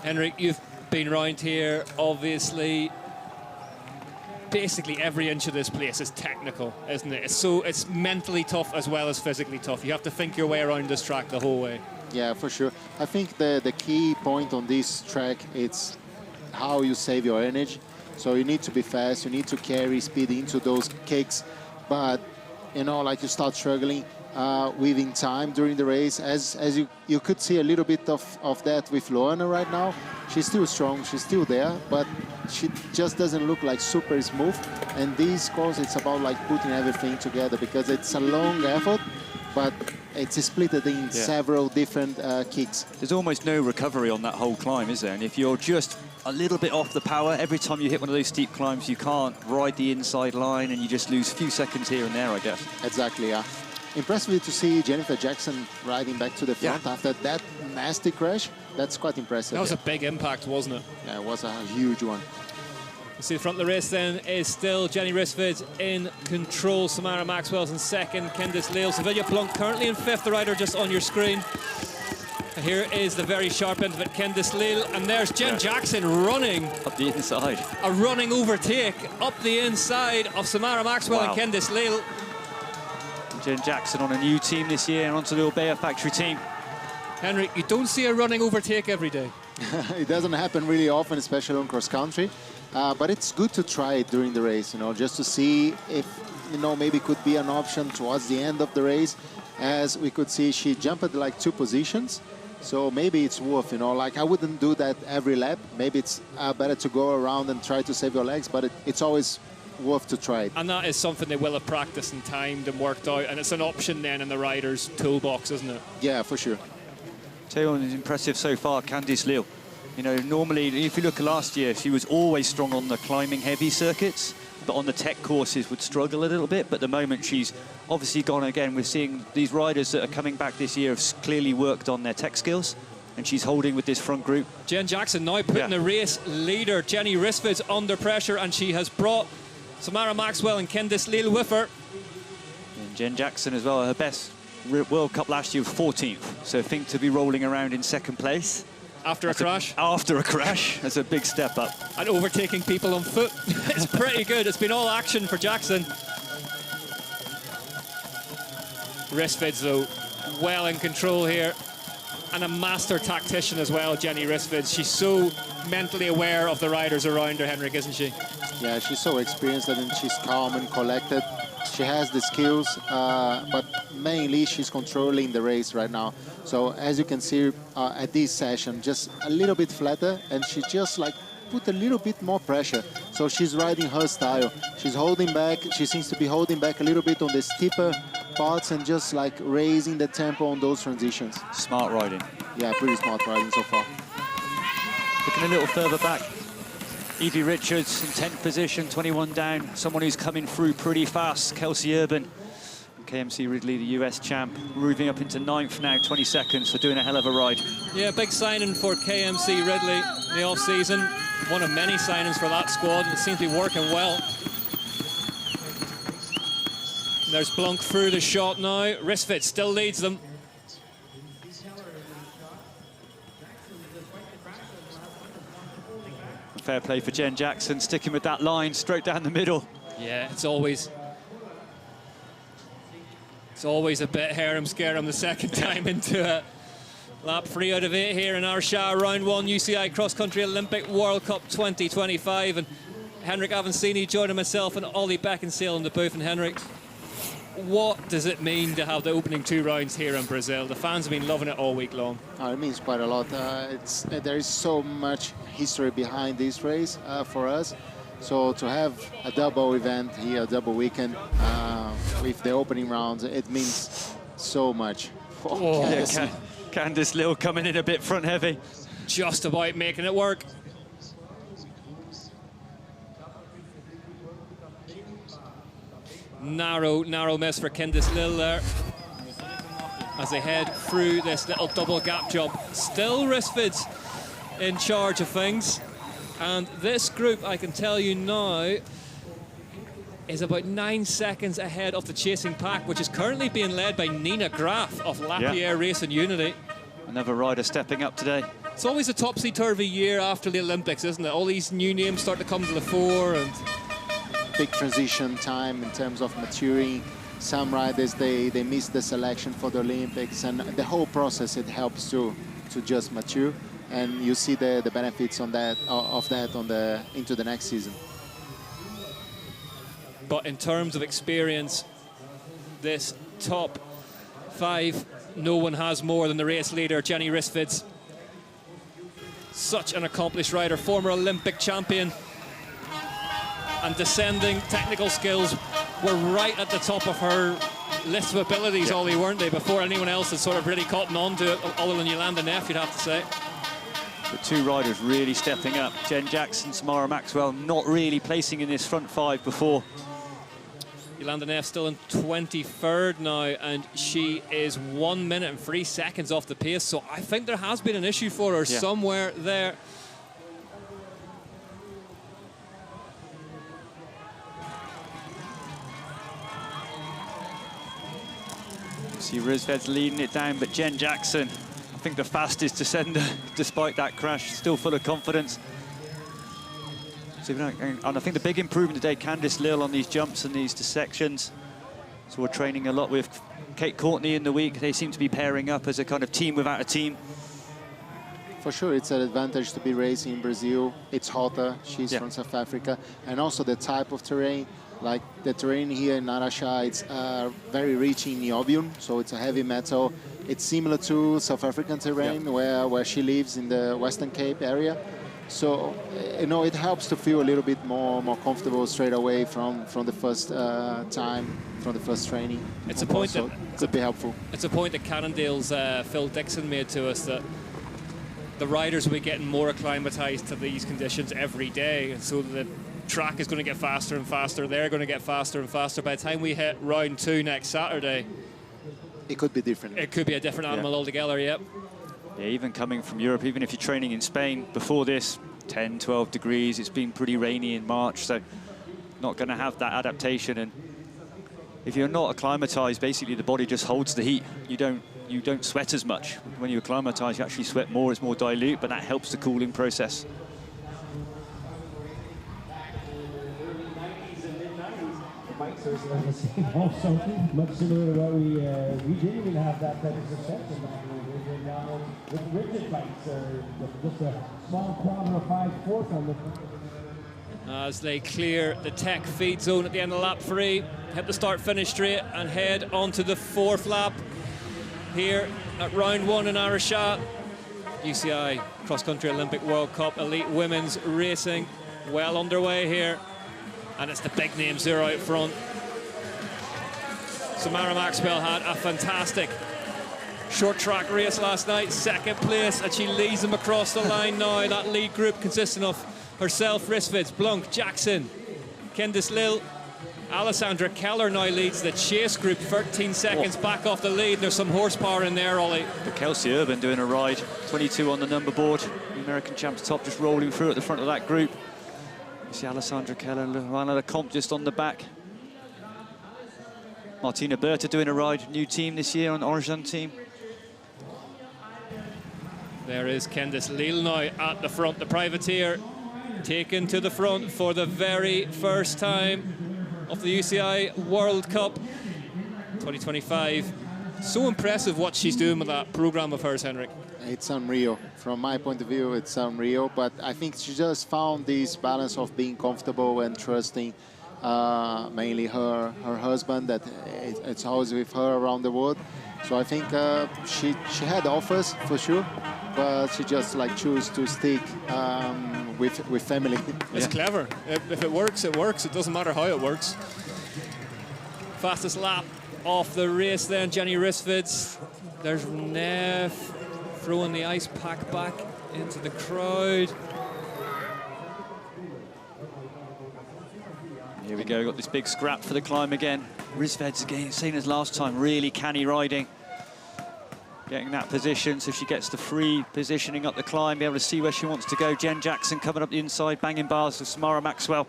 Henrik, you've been round here, obviously. Basically every inch of this place is technical, isn't it? It's mentally tough as well as physically tough. You have to think your way around this track the whole way. Yeah, for sure. I think the key point on this track, it's how you save your energy. So you need to be fast, you need to carry speed into those kicks, but you know, like you start struggling within time during the race. As you could see a little bit of that with Luana right now. She's still strong, she's still there, but she just doesn't look like super smooth. And this course, it's about like putting everything together, because it's a long effort, but it's split in several different kicks. There's almost no recovery on that whole climb, is there? And if you're just a little bit off the power, every time you hit one of those steep climbs, you can't ride the inside line and you just lose a few seconds here and there, I guess. Exactly, yeah. Impressive to see Jennifer Jackson riding back to the front after that nasty crash. That's quite impressive. That was a big impact, wasn't it? Yeah, it was a huge one. You see the front of the race then is still Jenny Rizved in control. Samara Maxwell's in second. Candice Leal. Sevilla Blanc currently in fifth. The rider just on your screen. And here is the very sharp end of it, Candice Leal. And there's Jen Jackson running. Up the inside. A running overtake up the inside of Samara Maxwell and Candice Leal. Jen Jackson on a new team this year and onto the Orbea factory team. Henrik, you don't see a running overtake every day. It doesn't happen really often, especially on cross country. But it's good to try it during the race, you know, just to see if, you know, maybe could be an option towards the end of the race. As we could see, she jumped like 2 positions. So maybe it's worth, you know, like I wouldn't do that every lap. Maybe it's better to go around and try to save your legs, but it's always worth to try it. And that is something they will have practiced and timed and worked out, and it's an option then in the rider's toolbox, isn't it? Yeah, for sure. Taeyeon is impressive so far, Candice Liu. You know, normally, if you look at last year, she was always strong on the climbing heavy circuits, but on the tech courses would struggle a little bit. But at the moment, she's obviously gone again. We're seeing these riders that are coming back this year have clearly worked on their tech skills, and she's holding with this front group. Jen Jackson now putting the race leader, Jenny Risvid's, under pressure, and she has brought Samara Maxwell and Candice Liu with her. And Jen Jackson as well, her best World Cup last year was 14th, so I think to be rolling around in second place. After a crash? After a crash, that's a big step up. And overtaking people on foot. It's pretty good. It's been all action for Jackson. Risvid's, though, well in control here. And a master tactician as well, Jenny Risvid. She's so mentally aware of the riders around her, Henrik, isn't she? Yeah, she's so experienced and she's calm and collected. She has the skills, but mainly she's controlling the race right now. So as you can see at this session, just a little bit flatter, and she just like put a little bit more pressure. So she's riding her style. She's holding back. She seems to be holding back a little bit on the steeper parts and just like raising the tempo on those transitions. Smart riding. Yeah, pretty smart riding so far. Looking a little further back. Evie Richards in 10th position, 21 down. Someone who's coming through pretty fast, Kelsey Urban. KMC Ridley, the US champ, moving up into 9th now, 20 seconds, so doing a hell of a ride. Yeah, big signing for KMC Ridley in the off-season. One of many signings for that squad, and it seems to be working well. There's Blunk through the shot now. Risvid still leads them. Fair play for Jen Jackson, sticking with that line straight down the middle. Yeah, it's always a bit harem-scarum the second time into a lap 3 out of 8 here in Araxá, round 1 UCI Cross Country Olympic World Cup 2025. And Henrik Avancini joining myself and Ollie Beckinsale in the booth. And Henrik, what does it mean to have the opening 2 rounds here in Brazil? The fans have been loving it all week long. It means quite a lot. There is so much history behind this race for us. So to have a double event here, a double weekend with the opening rounds, it means so much. Candice Liu coming in a bit front heavy. Just about making it work. Narrow miss for Candice Liu there as they head through this little double gap jump. Still Risvid's in charge of things, and this group, I can tell you now, is about 9 seconds ahead of the chasing pack, which is currently being led by Nina Graf of Lapierre Racing Unity. Another rider stepping up today. It's always a topsy-turvy year after the Olympics, isn't it? All these new names start to come to the fore, and big transition time in terms of maturing. Some riders, they miss the selection for the Olympics, and the whole process, it helps to just mature, and you see the benefits on that into the next season. But in terms of experience, this top 5, no one has more than the race leader, Jenny Risvid. Such an accomplished rider, former Olympic champion. And descending technical skills were right at the top of her list of abilities, Ollie, weren't they, before anyone else had sort of really caught on to it, other than Jolanda Neff, you'd have to say. The 2 riders really stepping up. Jen Jackson, Samara Maxwell not really placing in this front 5 before. Jolanda Neff still in 23rd now, and she is 1 minute and 3 seconds off the pace, so I think there has been an issue for her somewhere there. See Risved's leading it down, but Jen Jackson, I think the fastest descender, despite that crash, still full of confidence. So, and I think the big improvement today, Candice Liu on these jumps and these sections. So we're training a lot with Kate Courtney in the week. They seem to be pairing up as a kind of team without a team. For sure, it's an advantage to be racing in Brazil. It's hotter, she's from South Africa, and also the type of terrain. Like the terrain here in Araxá, it's very rich in niobium, so it's a heavy metal. It's similar to South African terrain where she lives in the Western Cape area. So, you know, it helps to feel a little bit more comfortable straight away from the first time, from the first training. It's a point that could be helpful. It's a point that Cannondale's Phil Dixon made to us, that the riders will be getting more acclimatized to these conditions every day, and so the track is going to get faster and faster. They're going to get faster and faster. By the time we hit round 2 next Saturday, it could be different. It could be a different animal altogether. Yep. Yeah, even coming from Europe, even if you're training in Spain before this, 10, 12 degrees, it's been pretty rainy in March, so not going to have that adaptation. And if you're not acclimatized, basically the body just holds the heat. You don't sweat as much. When you acclimatize, you actually sweat more, it's more dilute, but that helps the cooling process. Also, much similar to what we didn't even have that type of suspension back with rigid bikes, just a small quarter or 5/4 on the front. As they clear the tech feed zone at the end of lap 3, hit the start-finish straight and head onto the 4th lap here at round 1 in Araxá. UCI Cross Country Olympic World Cup Elite Women's Racing well underway here. And it's the big names there out front. Samara Maxwell had a fantastic short track race last night, 2nd place, and she leads them across the line now. That lead group consisting of herself, Risvids, Blunk, Jackson, Candice Lille. Alessandra Keller now leads the chase group, 13 seconds back off the lead. There's some horsepower in there, Ollie. But Kelsey Urban doing a ride, 22 on the number board. The American champs top just rolling through at the front of that group. You see Alessandra Keller, Luana Lecomte just on the back. Martina Berta doing a ride, new team this year on Origin team. There is Candice Lille now at the front, the privateer taken to the front for the very first time of the UCI World Cup 2025. So impressive what she's doing with that program of hers, Henrik. It's unreal. From my point of view, it's unreal. But I think she just found this balance of being comfortable and trusting mainly her husband, that it's always with her around the world. So I think she had offers for sure, but she just like chose to stick with family. It's clever. If it works, it works. It doesn't matter how it works. Fastest lap of the race then, Jenny Risvids. There's Nev throwing the ice pack back into the crowd. Here we go, got this big scrap for the climb again. Risvids again, same as last time, really canny riding. Getting that position so she gets the free positioning up the climb, be able to see where she wants to go. Jen Jackson coming up the inside, banging bars with Samara Maxwell.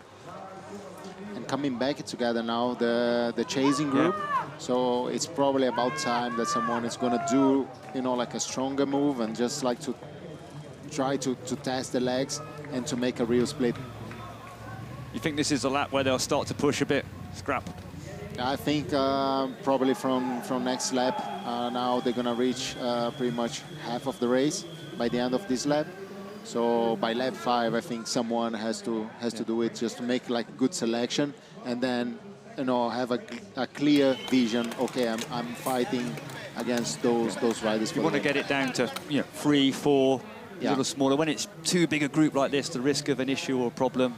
And coming back together now, the chasing group. Yeah. So it's probably about time that someone is going to do, you know, like a stronger move and just like to try to test the legs and to make a real split. You think this is a lap where they'll start to push a bit, scrap? I think probably from next lap, now they're gonna reach pretty much half of the race by the end of this lap. So by lap 5, I think someone has to do it just to make like good selection, and then, you know, have a clear vision. Okay, I'm fighting against those riders. You want to get it down to 3, 4, a little smaller. When it's too big a group like this, the risk of an issue or problem.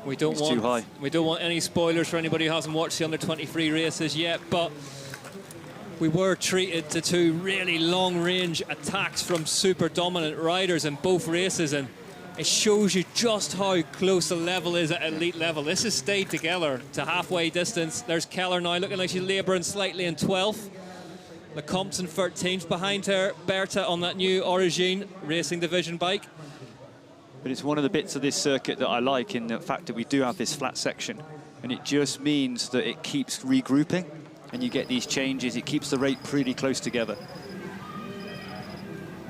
We don't want any spoilers for anybody who hasn't watched the under-23 races yet, but we were treated to 2 really long-range attacks from super dominant riders in both races, and it shows you just how close the level is at elite level. This has stayed together to halfway distance. There's Keller now looking like she's labouring slightly in 12th. Lecomte's in 13th behind her. Berta on that new Origin Racing Division bike. But it's one of the bits of this circuit that I like, in the fact that we do have this flat section, and it just means that it keeps regrouping and you get these changes. It keeps the rate pretty close together.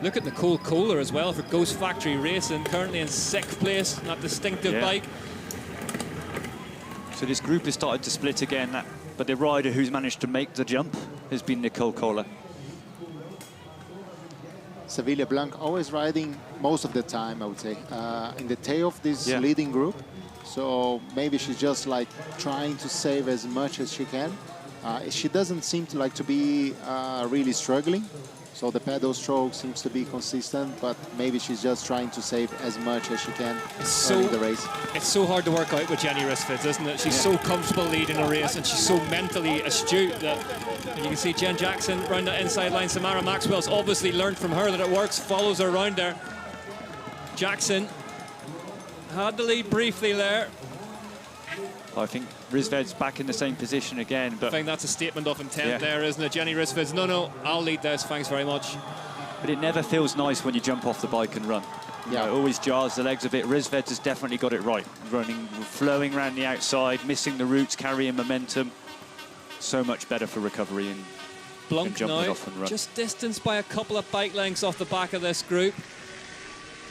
Look at Nicole Kohler as well for Ghost Factory Racing, currently in 6th place on that distinctive bike. So this group has started to split again, but the rider who's managed to make the jump has been Nicole Kohler. Sevilla Blanc always riding most of the time, I would say, in the tail of this leading group. So maybe she's just like trying to save as much as she can. She doesn't seem to be really struggling. So the pedal stroke seems to be consistent, but maybe she's just trying to save as much as she can early in the race. It's so hard to work out with Jenny Rissveds, isn't it? She's so comfortable leading a race, and she's so mentally astute that and you can see Jen Jackson round that inside line. Samara Maxwell's obviously learned from her that it works, follows her around there. Jackson had the lead briefly there. I think Rissved's back in the same position again, but I think that's a statement of intent there, isn't it? Jenny Rissveds, no, I'll lead this, thanks very much. But it never feels nice when you jump off the bike and run. Yeah, it always jars the legs a bit. Rissveds has definitely got it right. Running, flowing around the outside, missing the roots, carrying momentum. So much better for recovery and Blunk jumping now, off and run. just distanced by a couple of bike lengths off the back of this group.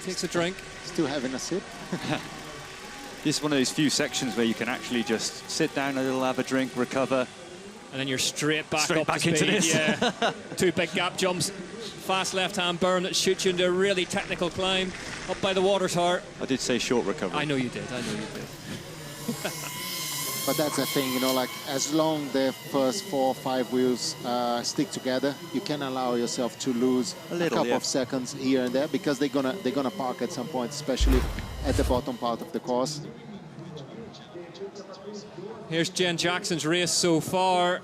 Takes a drink. Still having a sip. This is one of those few sections where you can actually just sit down a little, have a drink, recover. And then you're straight back Straight up back to into speed. this. Yeah. 2 big gap jumps, fast left-hand berm that shoots you into a really technical climb up by the water's heart. I did say short recovery. I know you did, I know you did. But that's the thing, you know, like as long the first 4 or 5 wheels stick together, you can allow yourself to lose a couple of seconds here and there, because they're gonna park at some point, especially at the bottom part of the course. Here's Jen Jackson's race so far,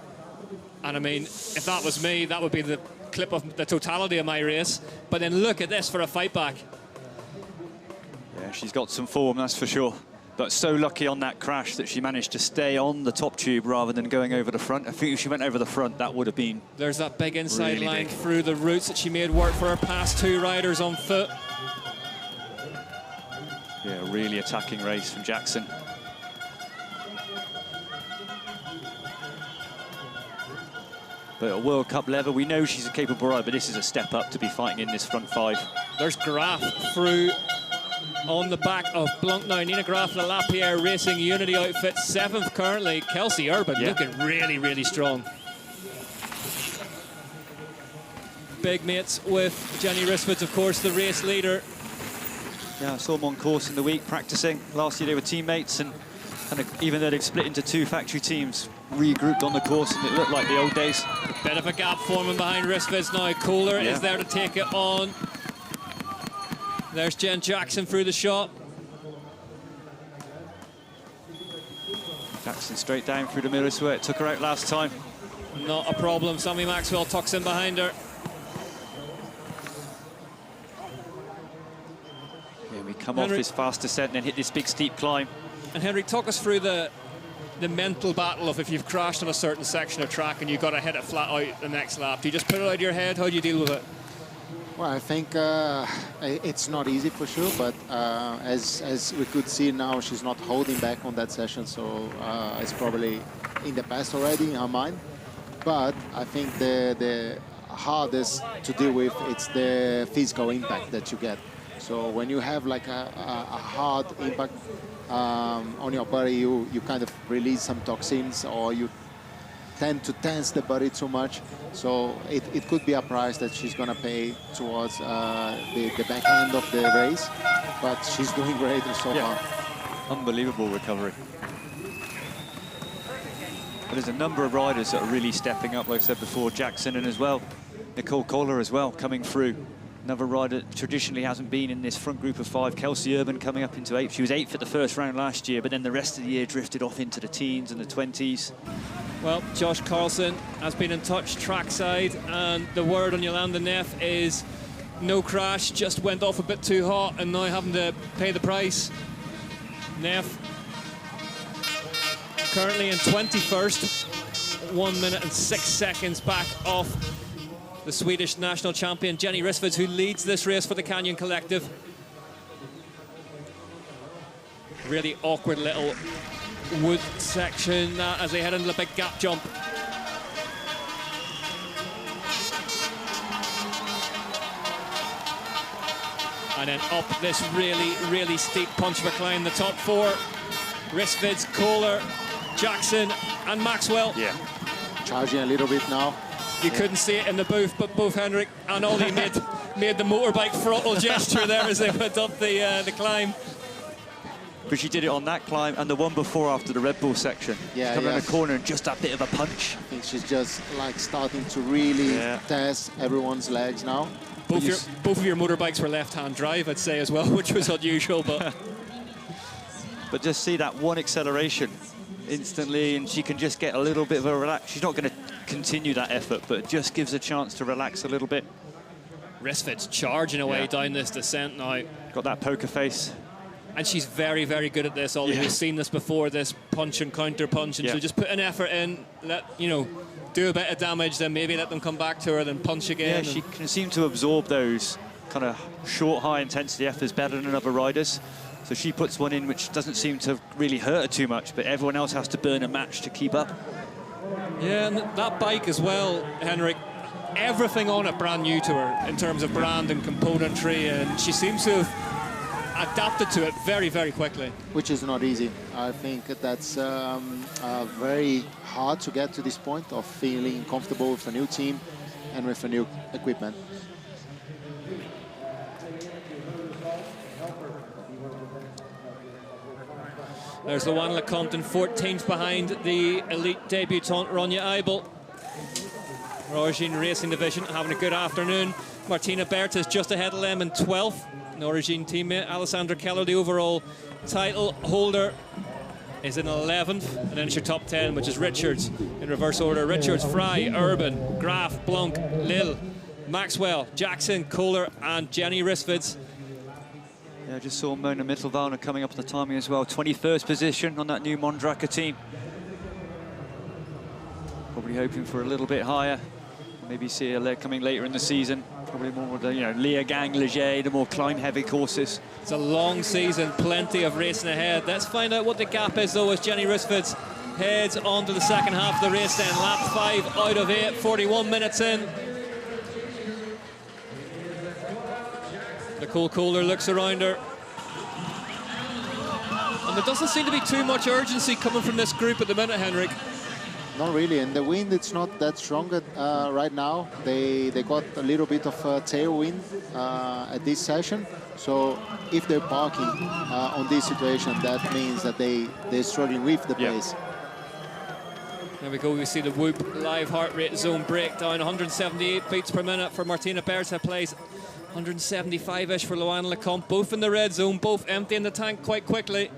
and I mean, if that was me, that would be the clip of the totality of my race. But then look at this for a fight back. Yeah, she's got some form, that's for sure. But so lucky on that crash that she managed to stay on the top tube rather than going over the front. I think if she went over the front, that would have been There's that big inside really line big. through the routes that she made work for her past 2 riders on foot. Yeah, a really attacking race from Jackson. But at World Cup level, we know she's a capable rider, but this is a step up to be fighting in this front 5. There's Graf through on the back of Blanc now. Nina Graf, the Lapierre Racing Unity outfit, 7th currently. Kelsey Urban looking really, really strong. Big mates with Jenny Rissveds, of course, the race leader. Yeah, I saw them on course in the week practicing. Last year they were teammates, and even though they've split into 2 factory teams, regrouped on the course, and it looked like the old days. Bit of a gap forming behind Rissveds now. Kohler is there to take it on. There's Jen Jackson through the shot. Jackson straight down through the middle where it took her out last time. Not a problem. Sammy Maxwell tucks in behind her. Yeah, we come off this fast descent and then hit this big steep climb. And Henrik, talk us through the mental battle of if you've crashed on a certain section of track and you've got to hit it flat out the next lap. Do you just put it out of your head? How do you deal with it? Well, I think it's not easy for sure, but as we could see now, she's not holding back on that session, so it's probably in the past already in her mind. But I think the hardest to deal with, it's the physical impact that you get. So when you have like a hard impact on your body, you kind of release some toxins, or you tend to tense the body too much. So it could be a price that she's going to pay towards the back end of the race. But she's doing great so far. Unbelievable recovery. But there's a number of riders that are really stepping up, like I said before, Jackson and as well, Nicole Kohler as well, coming through. Another rider that traditionally hasn't been in this front group of 5, Kelsey Urban coming up into 8th. She was 8th at the first round last year, but then the rest of the year drifted off into the teens and the 20s. Well, Josh Carlson has been in touch trackside, and the word on Jolanda Neff is no crash, just went off a bit too hot and now having to pay the price. Neff currently in 21st, 1 minute and 6 seconds back off the Swedish national champion Jenny Rissveds, who leads this race for the Canyon Collective. Really awkward little wood section as they head into the big gap jump. And then up this really, really steep punch of a climb. The top 4, Rissveds, Kohler, Jackson and Maxwell. Yeah. Charging a little bit now. You couldn't see it in the booth, but both Henrik and Ollie made the motorbike throttle gesture there as they went up the climb. but she did it on that climb and the one before after the Red Bull section. Yeah, coming around the corner and just that bit of a punch. I think she's just like starting to really test everyone's legs now. Both of your motorbikes were left-hand drive, I'd say, as well, which was unusual, but... But just see that one acceleration instantly, and she can just get a little bit of a relax. She's not going to continue that effort, but it just gives a chance to relax a little bit. Risford's charging away down this descent now. Got that poker face. And she's very, very good at this. We've seen this before, this punch and counter punch, and so just put an effort in, do a bit of damage, then maybe let them come back to her, then punch again. Yeah, she can seem to absorb those kind of short, high-intensity efforts better than other riders. So she puts one in which doesn't seem to really hurt her too much, but everyone else has to burn a match to keep up. Yeah, and that bike as well, Henrik, everything on it brand new to her in terms of brand and componentry, and she seems to have adapted to it very, very quickly. Which is not easy. I think that's very hard to get to this point of feeling comfortable with a new team and with a new equipment. There's Luana Lecomte in 14th behind the elite debutante Ronja Eibel. Origin Racing Division having a good afternoon. Martina Berta is just ahead of them in 12th. An Origin teammate, Alessandra Keller, the overall title holder, is in 11th. And then it's your top 10, which is Richards in reverse order. Richards, Fry, Urban, Graf, Blanc, Lille, Maxwell, Jackson, Kohler, and Jenny Risford. Yeah, I just saw Mona Mittelvalner coming up on the timing as well. 21st position on that new Mondraker team. Probably hoping for a little bit higher. Maybe see a leg coming later in the season. Probably more of the, Leogang, Leger, the more climb-heavy courses. It's a long season, plenty of racing ahead. Let's find out what the gap is, though, as Jenny Risford heads on to the second half of the race then. Lap 5 out of 8, 41 minutes in. Nicole Kohler looks around her. And there doesn't seem to be too much urgency coming from this group at the minute, Henrik. Not really, and the wind, it's not that strong right now. They got a little bit of tailwind at this session. So if they're parking on this situation, that means that they're struggling with the pace. There we go, we see the Whoop live heart rate zone breakdown. 178 beats per minute for Martina Berta, plays 175-ish for Luana Lecomte, both in the red zone, both emptying the tank quite quickly.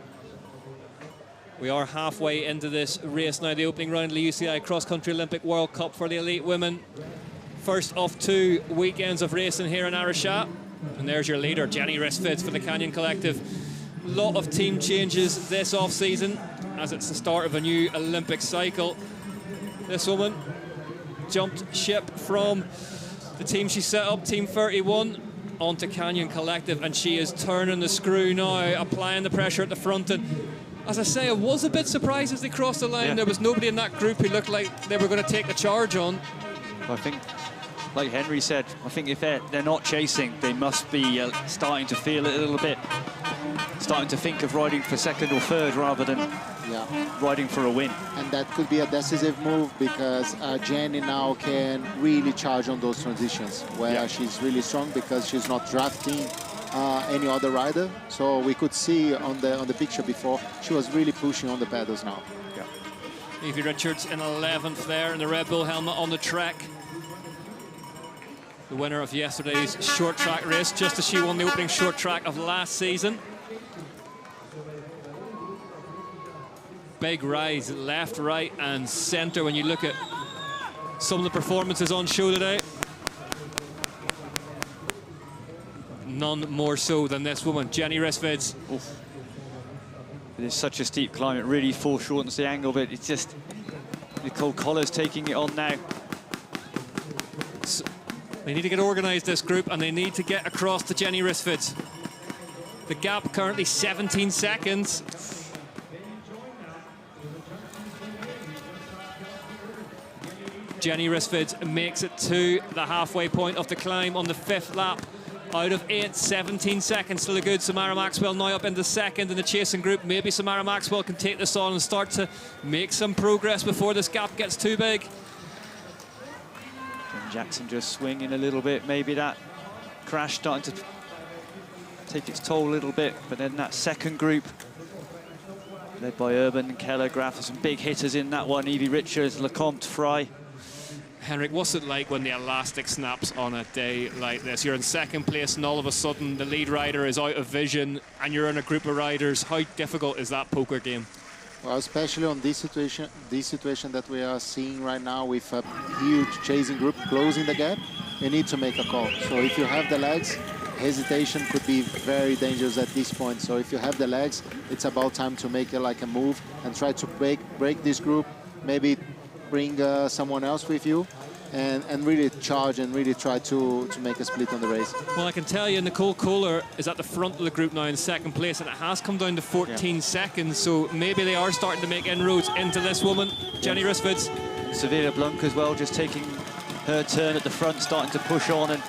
We are halfway into this race now, the opening round of the UCI Cross Country Olympic World Cup for the elite women. First of 2 weekends of racing here in Araxá. And there's your leader, Jenny Risford for the Canyon Collective. A lot of team changes this off-season as it's the start of a new Olympic cycle. This woman jumped ship from the team she set up, Team 31, onto Canyon Collective, and she is turning the screw now, applying the pressure at the front. And as I say, I was a bit surprised as they crossed the line. There was nobody in that group who looked like they were going to take the charge on. I think, like Henry said, I think if they're not chasing, they must be starting to feel it a little bit. Starting to think of riding for second or third rather than riding for a win. And that could be a decisive move because Jenny now can really charge on those transitions where she's really strong because she's not drafting any other rider. So we could see on the picture before, she was really pushing on the pedals now. Evie Richards in 11th there in the Red Bull helmet on the track. The winner of yesterday's short track race, just as she won the opening short track of last season. Big rise left, right and centre when you look at some of the performances on show today. None more so than this woman, Jenny Risford. It is such a steep climb, it really foreshortens the angle, but it's just Nicole Kohler's taking it on now. So they need to get organised, this group, and they need to get across to Jenny Risford. The gap currently 17 seconds. Jenny Risford makes it to the halfway point of the climb on the 5th lap. Out of 8, 17 seconds, still a good. Samara Maxwell now up into second in the chasing group. Maybe Samara Maxwell can take this on and start to make some progress before this gap gets too big. And Jackson just swinging a little bit. Maybe that crash starting to take its toll a little bit, but then that second group led by Urban, Keller, Graf, some big hitters in that one. Evie Richards, Lecomte, Fry. Henrik, what's it like when the elastic snaps on a day like this? You're in second place and all of a sudden the lead rider is out of vision and you're in a group of riders. How difficult is that poker game? Well, especially on this situation that we are seeing right now with a huge chasing group closing the gap, you need to make a call. So if you have the legs, hesitation could be very dangerous at this point. So if you have the legs, it's about time to make a move and try to break this group, maybe bring someone else with you and really charge and really try to make a split on the race. Well, I can tell you Nicole Kohler is at the front of the group now in second place, and it has come down to 14 seconds, so maybe they are starting to make inroads into this woman, Jenny Rissveds. Sevilla Blanc as well, just taking her turn at the front, starting to push on. And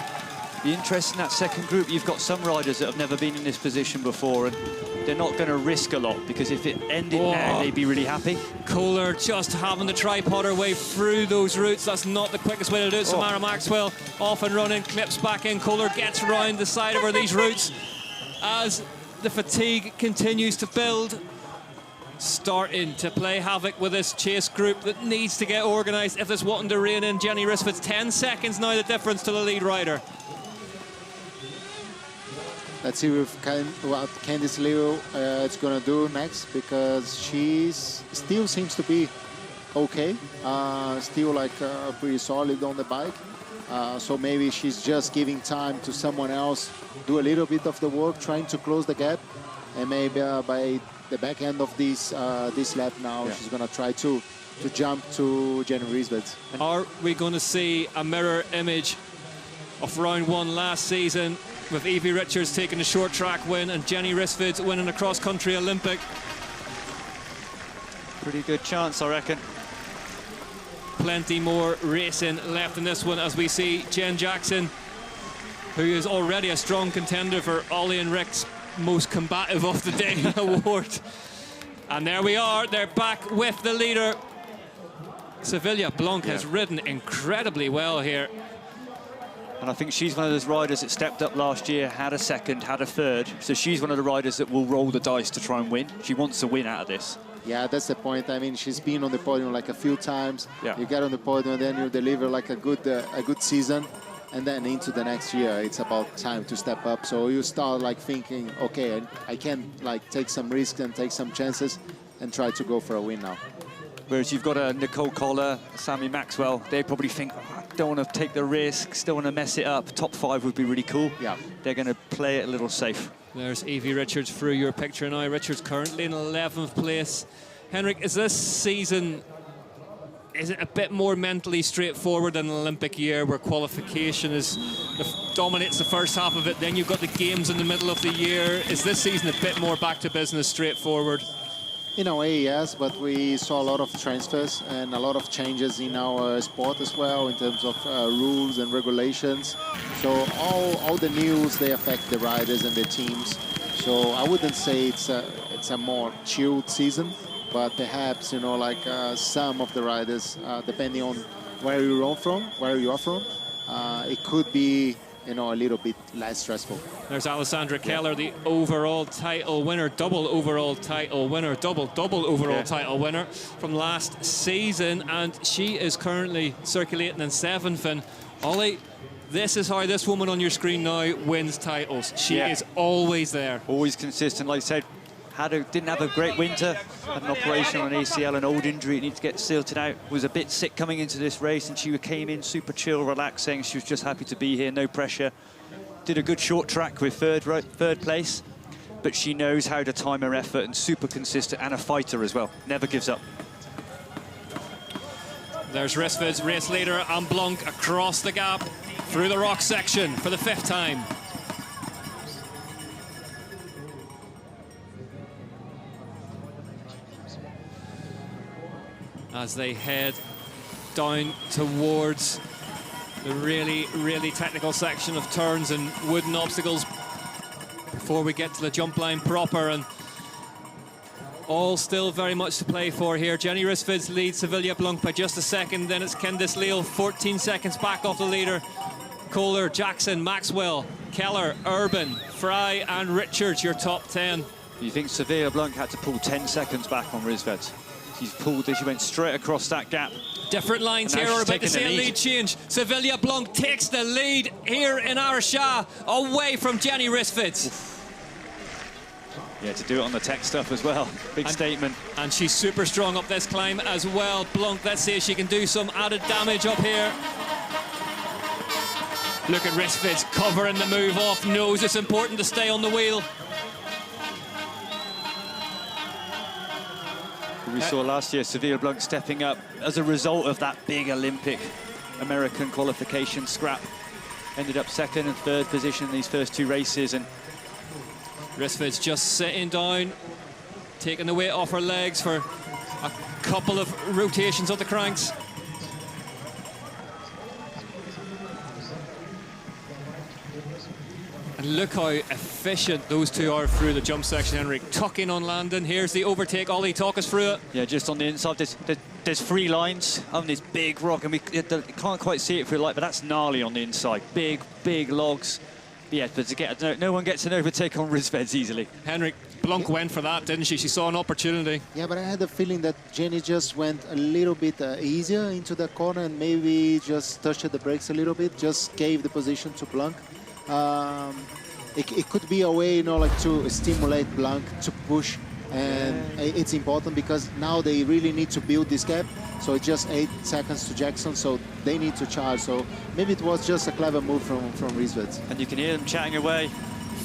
the interest in that second group, you've got some riders that have never been in this position before, and they're not going to risk a lot, because if it ended now, they'd be really happy. Kohler just having to tripod her way through those routes. That's not the quickest way to do it. Samara Maxwell off and running, clips back in. Kohler gets round the side of her these routes as the fatigue continues to build. Starting to play havoc with this chase group that needs to get organised if it's wanting to rein in Jenny Rissveds. 10 seconds now the difference to the lead rider. Let's see what Candice Leo is going to do next, because she still seems to be okay, still pretty solid on the bike. So maybe she's just giving time to someone else, do a little bit of the work, trying to close the gap, and maybe by the back end of this lap now, she's going to try to jump to Jenny Rissveds. Are we going to see a mirror image of round one last season, with Evie Richards taking the short track win and Jenny Rissveds winning a cross-country Olympic? Pretty good chance, I reckon. Plenty more racing left in this one as we see Jen Jackson, who is already a strong contender for Ollie and Rick's most combative of the day award. And there we are, they're back with the leader. Sevilla Blanc has ridden incredibly well here. And I think she's one of those riders that stepped up last year, had a second, had a third. So she's one of the riders that will roll the dice to try and win. She wants to win out of this. Yeah, that's the point. I mean, she's been on the podium a few times. Yeah. You get on the podium, then you deliver a good season, and then into the next year, it's about time to step up. So you start thinking, okay, I can take some risks and take some chances and try to go for a win now. Whereas you've got a Nicole Kohler, Sammy Maxwell, they probably think, I don't want to take the risks, don't want to mess it up. Top 5 would be really cool. Yeah. They're going to play it a little safe. There's Evie Richards through your picture now. Richards currently in 11th place. Henrik, is this season, is it a bit more mentally straightforward than an Olympic year where qualification dominates the first half of it, then you've got the games in the middle of the year? Is this season a bit more back to business, straightforward? In a way, yes, but we saw a lot of transfers and a lot of changes in our sport as well in terms of rules and regulations. So all the news, they affect the riders and the teams. So I wouldn't say it's a more chilled season, but perhaps, some of the riders, depending on where you are from, it could be, a little bit less stressful. There's Alessandra Keller, the overall title winner, double overall title winner, double overall title winner from last season, and she is currently circulating in 7th. And Ollie, this is how this woman on your screen now wins titles. She is always there. Always consistent, like I said. Didn't have a great winter, had an operation on an ACL, an old injury, needed to get sorted out. Was a bit sick coming into this race, and she came in super chill, relaxing. She was just happy to be here, no pressure. Did a good short track with third place, but she knows how to time her effort and super consistent, and a fighter as well. Never gives up. There's Rissveds, race leader, and Blanc across the gap through the rock section for the 5th time. As they head down towards the really, really technical section of turns and wooden obstacles before we get to the jump line proper, and all still very much to play for here. Jenny Rissveds leads Sevilla Blanc by just a second, then it's Candice Leal 14 seconds back off the leader. Kohler, Jackson, Maxwell, Keller, Urban, Fry and Richards, your top 10. You think Sevilla Blanc had to pull 10 seconds back on Rizved. She's pulled this, she went straight across that gap. Different lines here, we're about to see a lead change. Sevilla Blanc takes the lead here in Araxá, away from Jenny Rizved. Yeah, to do it on the tech stuff as well. Big statement. And she's super strong up this climb as well. Blanc, let's see if she can do some added damage up here. Look at Rizved covering the move off, knows it's important to stay on the wheel. We saw last year Sevilla Blanc stepping up as a result of that big Olympic American qualification scrap. Ended up second and third position in these first 2 races, and Rizved's just sitting down, taking the weight off her legs for a couple of rotations of the cranks. And look how efficient those two are through the jump section, Henrik. Tucking on landing. Here's the overtake. Ollie, talk us through it. yeah, just on the inside, there's 3 lines on this big rock, and we can't quite see it through the light, but that's gnarly on the inside. Big logs. Yeah, but to get no one gets an overtake on Rizved easily. Henrik, Blanc went for that, didn't she? She saw an opportunity. Yeah, but I had the feeling that Jenny just went a little bit easier into the corner and maybe just touched the brakes a little bit, just gave the position to Blanc. It could be a way, you know, like to stimulate Blanc to push, and it's important because now they really need to build this gap. So it's just 8 seconds to Jackson, so they need to charge. So maybe it was just a clever move from Rizved. And you can hear them chatting away.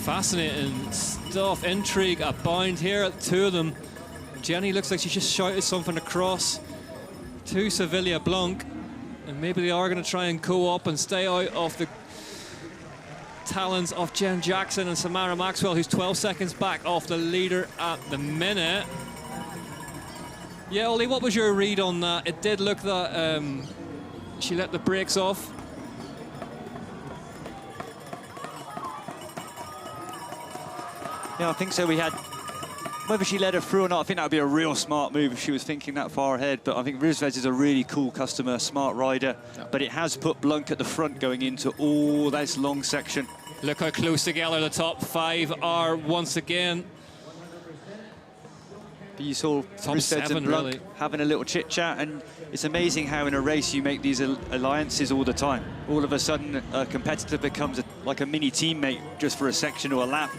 Fascinating stuff, intrigue abound here, 2 of them. Jenny looks like she just shouted something across to Sevilla Blanc, and maybe they are going to try and co-op and stay out of the talons of Jen Jackson and Samara Maxwell, who's 12 seconds back off the leader at the minute. Yeah, Ollie, what was your read on that? It did look that she let the brakes off. Yeah, I think so. We had, whether she led her through or not, I think that would be a real smart move if she was thinking that far ahead. But I think Rizved is a really cool customer, smart rider. Yeah. But it has put Blanc at the front going into all this long section. Look how close together the top 5 are once again. But you saw Rizved and Blanc really having a little chit-chat, and it's amazing how in a race you make these alliances all the time. All of a sudden, a competitor becomes like a mini teammate just for a section or a lap,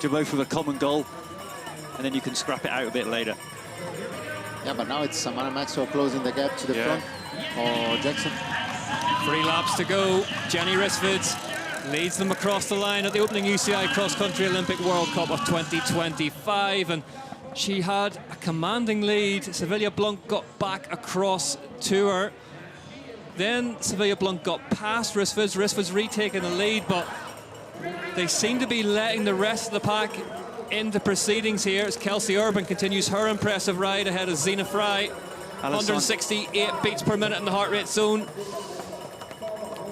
to both with a common goal, and then you can scrap it out a bit later. Yeah, but now it's Samara Maxwell closing the gap to the front, or Jackson. 3 laps to go. Jenny Rizved leads them across the line at the opening UCI Cross Country Olympic World Cup of 2025, and she had a commanding lead. Sevilla Blanc got back across to her. Then Sevilla Blanc got past Rizved. Rizved's retaken the lead, but they seem to be letting the rest of the pack into proceedings here as Kelsey Urban continues her impressive ride ahead of Zena Fry. 168 beats per minute in the heart rate zone.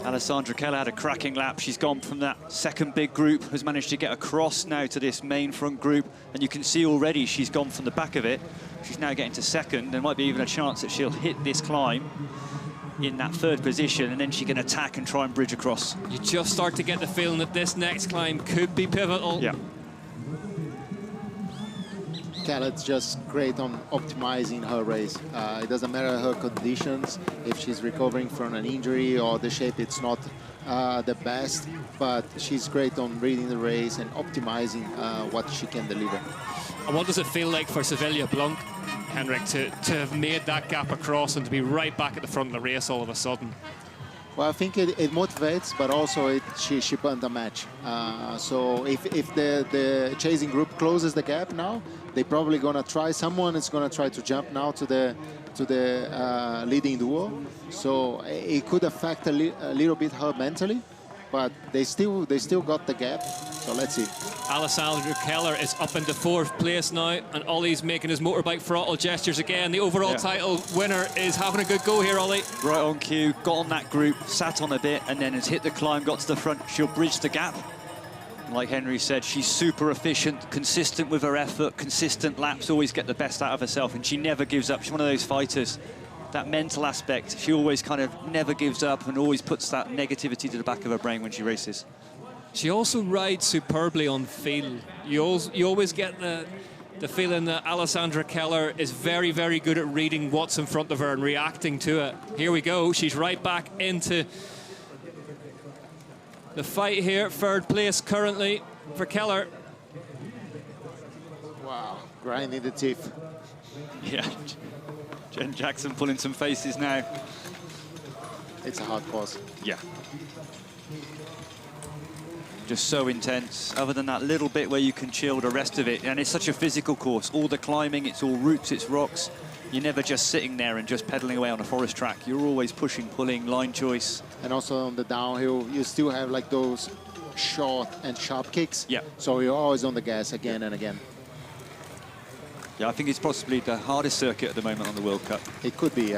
Alessandra Keller had a cracking lap. She's gone from that second big group, has managed to get across now to this main front group, and you can see already she's gone from the back of it. She's now getting to second. There might be even a chance that she'll hit this climb in that 3rd position, and then she can attack and try and bridge across. You just start to get the feeling that this next climb could be pivotal. Yeah. Kellett's just great on optimizing her race. It doesn't matter her conditions, if she's recovering from an injury or the shape it's not the best, but she's great on reading the race and optimizing what she can deliver. And what does it feel like for Sevilla Blanc, Henrik, to have made that gap across and to be right back at the front of the race all of a sudden? Well, I think it motivates, but also she won the match. So if the chasing group closes the gap now, they're probably gonna try. Someone is gonna try to jump now to the leading duo. So it could affect a little bit her mentally, but they still got the gap. So let's see. Alessandra Keller is up into 4th place now, and Ollie's making his motorbike throttle gestures again. The overall title winner is having a good go here, Ollie. Right on cue, got on that group, sat on a bit, and then has hit the climb, got to the front. She'll bridge the gap. Like Henry said, she's super efficient, consistent with her effort, consistent laps, always get the best out of herself, and she never gives up. She's one of those fighters. That mental aspect, she always kind of never gives up and always puts that negativity to the back of her brain when she races. She also rides superbly on field. You always get the feeling that Alessandra Keller is very, very good at reading what's in front of her and reacting to it. Here we go. She's right back into the fight here. Third place currently for Keller. Wow, grinding the teeth. Yeah, Jen Jackson pulling some faces now. It's a hard course. Yeah. Just so intense. Other than that little bit where you can chill, the rest of it, and it's such a physical course. All the climbing, it's all roots, it's rocks. You're never just sitting there and just pedaling away on a forest track. You're always pushing, pulling, line choice. And also on the downhill, you still have like those short and sharp kicks. Yeah. So you're always on the gas again and again. Yeah, I think it's possibly the hardest circuit at the moment on the World Cup. It could be,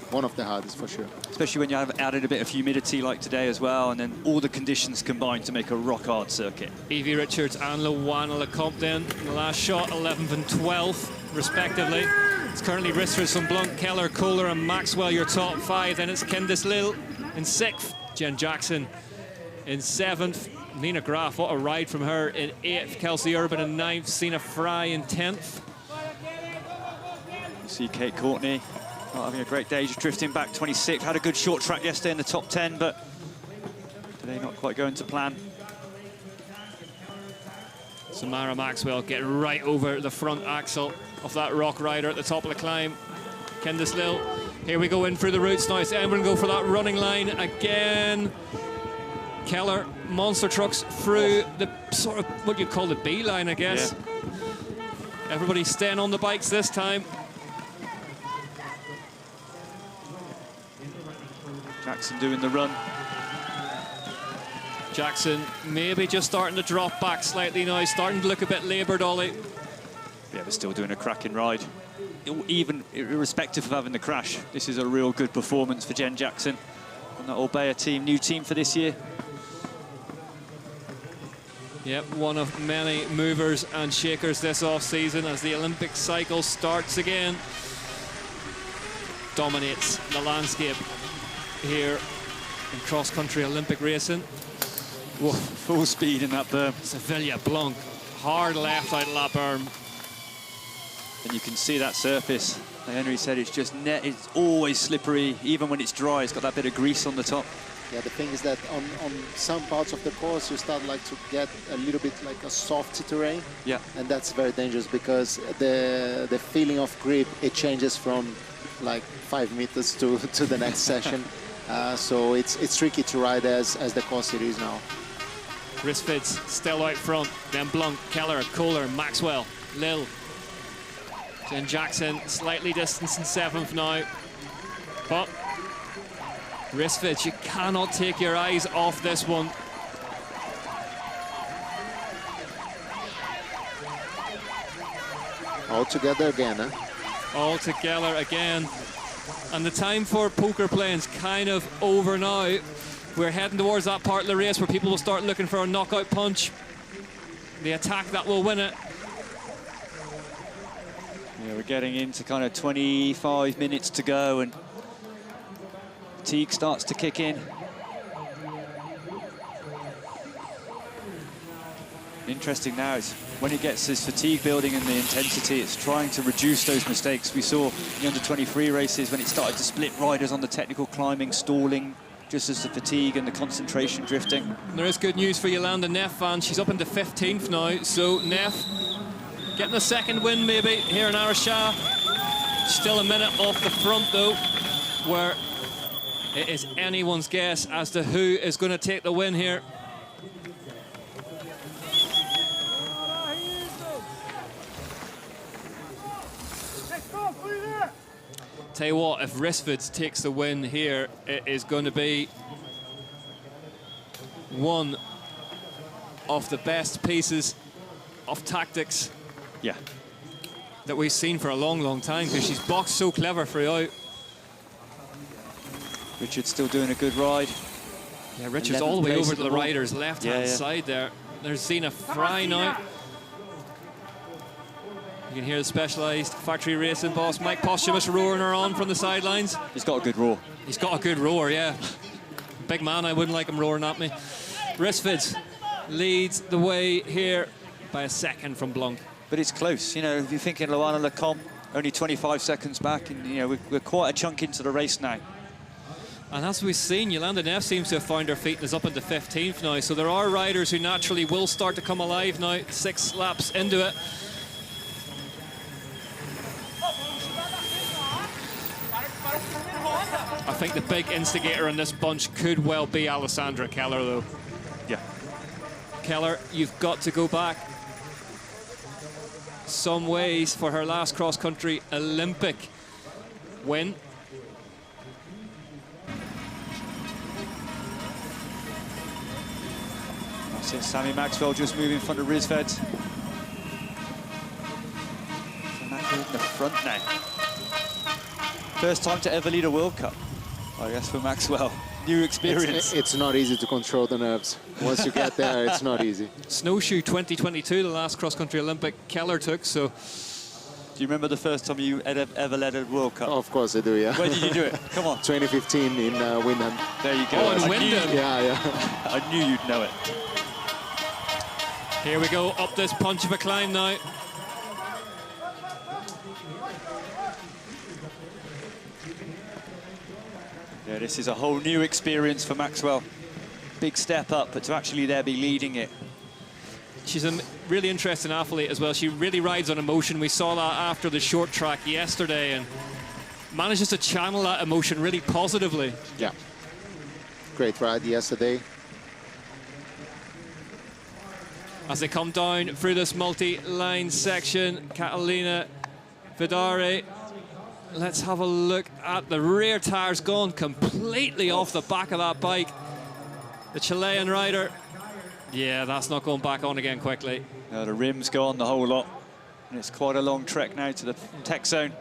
one of the hardest for sure. Especially when you have added a bit of humidity like today as well, and then all the conditions combined to make a rock-hard circuit. Evie Richards and Luana Lecomte in the last shot, 11th and 12th, respectively. It's currently Richardson, Blunt, Keller, Kohler and Maxwell, your top 5. Then it's Candice Lill in 6th, Jen Jackson in 7th, Nina Graf, what a ride from her, in 8th, Kelsey Urban in 9th, Sina Fry in 10th. You see Kate Courtney not having a great day, just drifting back 26th. Had a good short track yesterday in the top 10, but today not quite going to plan. Samara Maxwell getting right over the front axle of that rock rider at the top of the climb. Candice Lill, here we go in through the roots now. It's Emma go for that running line again. Keller, monster trucks through the sort of what you call the B line, I guess. Yeah. Everybody staying on the bikes this time. Jackson doing the run. Jackson maybe just starting to drop back slightly now, starting to look a bit laboured, Ollie. Yeah, they're still doing a cracking ride. Even irrespective of having the crash, this is a real good performance for Jen Jackson on that Orbea team, new team for this year. Yep, one of many movers and shakers this off-season as the Olympic cycle starts again. Dominates the landscape here in cross-country Olympic racing. Whoa, full speed in that berm. Sevilla Blanc, hard left out of that berm. And you can see that surface. Like Henry said, it's just it's always slippery. Even when it's dry, it's got that bit of grease on the top. Yeah, the thing is that on some parts of the course, you start like to get a little bit like a soft terrain. Yeah. And that's very dangerous because the feeling of grip, it changes from like 5 meters to the next session. So it's tricky to ride as the course it is now. Risfids still out front, then Blunt, Keller, Kohler, Maxwell, Lill. Jen Jackson slightly distanced in 7th now. But Risfids, you cannot take your eyes off this one. All together again, huh? All together again. And the time for poker playing's kind of over now. We're heading towards that part of the race where people will start looking for a knockout punch. The attack that will win it. Yeah, we're getting into kind of 25 minutes to go and fatigue starts to kick in. Interesting now is when it gets this fatigue building and the intensity, it's trying to reduce those mistakes. We saw in the under-23 races when it started to split riders on the technical climbing, stalling, just as the fatigue and the concentration drifting. There is good news for Yolanda Neff, and she's up into 15th now. So Neff getting a second win maybe here in Araxá. Still a minute off the front though, where it is anyone's guess as to who is going to take the win here. Tell you what, if Risfids takes the win here, it is going to be one of the best pieces of tactics that we've seen for a long, long time, because she's boxed so clever throughout. Richard's still doing a good ride. Yeah, Richard's all the way over to the rider's left-hand side there. There's Zena Fry now. You can hear the Specialized factory racing boss Mike Posthumus roaring her on from the sidelines. He's got a good roar. He's got a good roar, yeah. Big man, I wouldn't like him roaring at me. Risfids leads the way here by a second from Blanc. But it's close, you know, if you're thinking Luana Lecomte, only 25 seconds back, and, you know, we're quite a chunk into the race now. And as we've seen, Jolanda Neff seems to have found her feet and is up into 15th now. So there are riders who naturally will start to come alive now, 6 laps into it. I think the big instigator in this bunch could well be Alessandra Keller, though. Yeah. Keller, you've got to go back some ways for her last cross-country Olympic win. That's it, Sammy Maxwell just moving in front of Rissved. So Maxwell in the front now. First time to ever lead a World Cup, I guess, for Maxwell. New experience. It's not easy to control the nerves. Once you get there, it's not easy. Snowshoe 2022, the last cross-country Olympic Keller took, so... Do you remember the first time you ever led a World Cup? Oh, of course I do, yeah. Where did you do it? Come on. 2015 in Windham. There you go. Oh, in Windham. Yeah. I knew you'd know it. Here we go, up this punch of a climb now. Yeah, this is a whole new experience for Maxwell. Big step up, but to actually there be leading it. She's a really interesting athlete as well. She really rides on emotion. We saw that after the short track yesterday and manages to channel that emotion really positively. Yeah. Great ride yesterday. As they come down through this multi-line section, Catalina Vidare. Let's have a look at the rear tires gone completely off the back of that bike. The Chilean rider. Yeah, that's not going back on again quickly. No, the rim's gone, the whole lot. And it's quite a long trek now to the tech zone.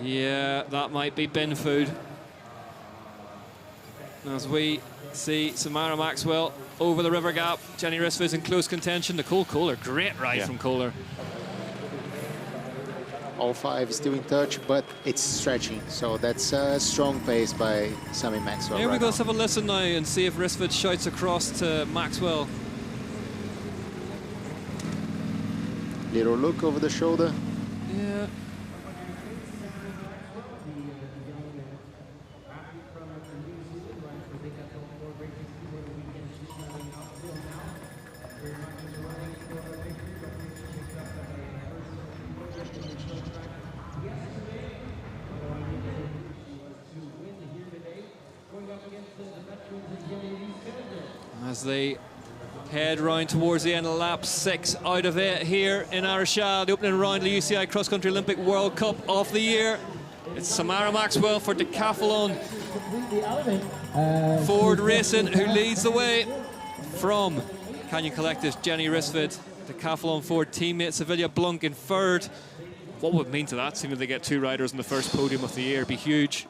Yeah, that might be bin food. As we see Samara Maxwell over the river gap. Jenny Rissved in close contention. Nicole Kohler, great ride from Kohler. All 5 is still in touch, but it's stretching. So that's a strong pace by Sammy Maxwell. Here we go, now. let's have a listen now and see if Rissved shouts across to Maxwell. Little look over the shoulder. Yeah. As they head round towards the end of lap 6 out of 8 here in Araxá, the opening round of the UCI Cross Country Olympic World Cup of the year. It's Samara Maxwell for Decathlon Ford Racing who leads the way from Canyon Collective's Jenny Rissved, Decathlon Ford teammate Sevilla Blanc in 3rd. What would it mean to that team if they get 2 riders in the first podium of the year? It'd be huge.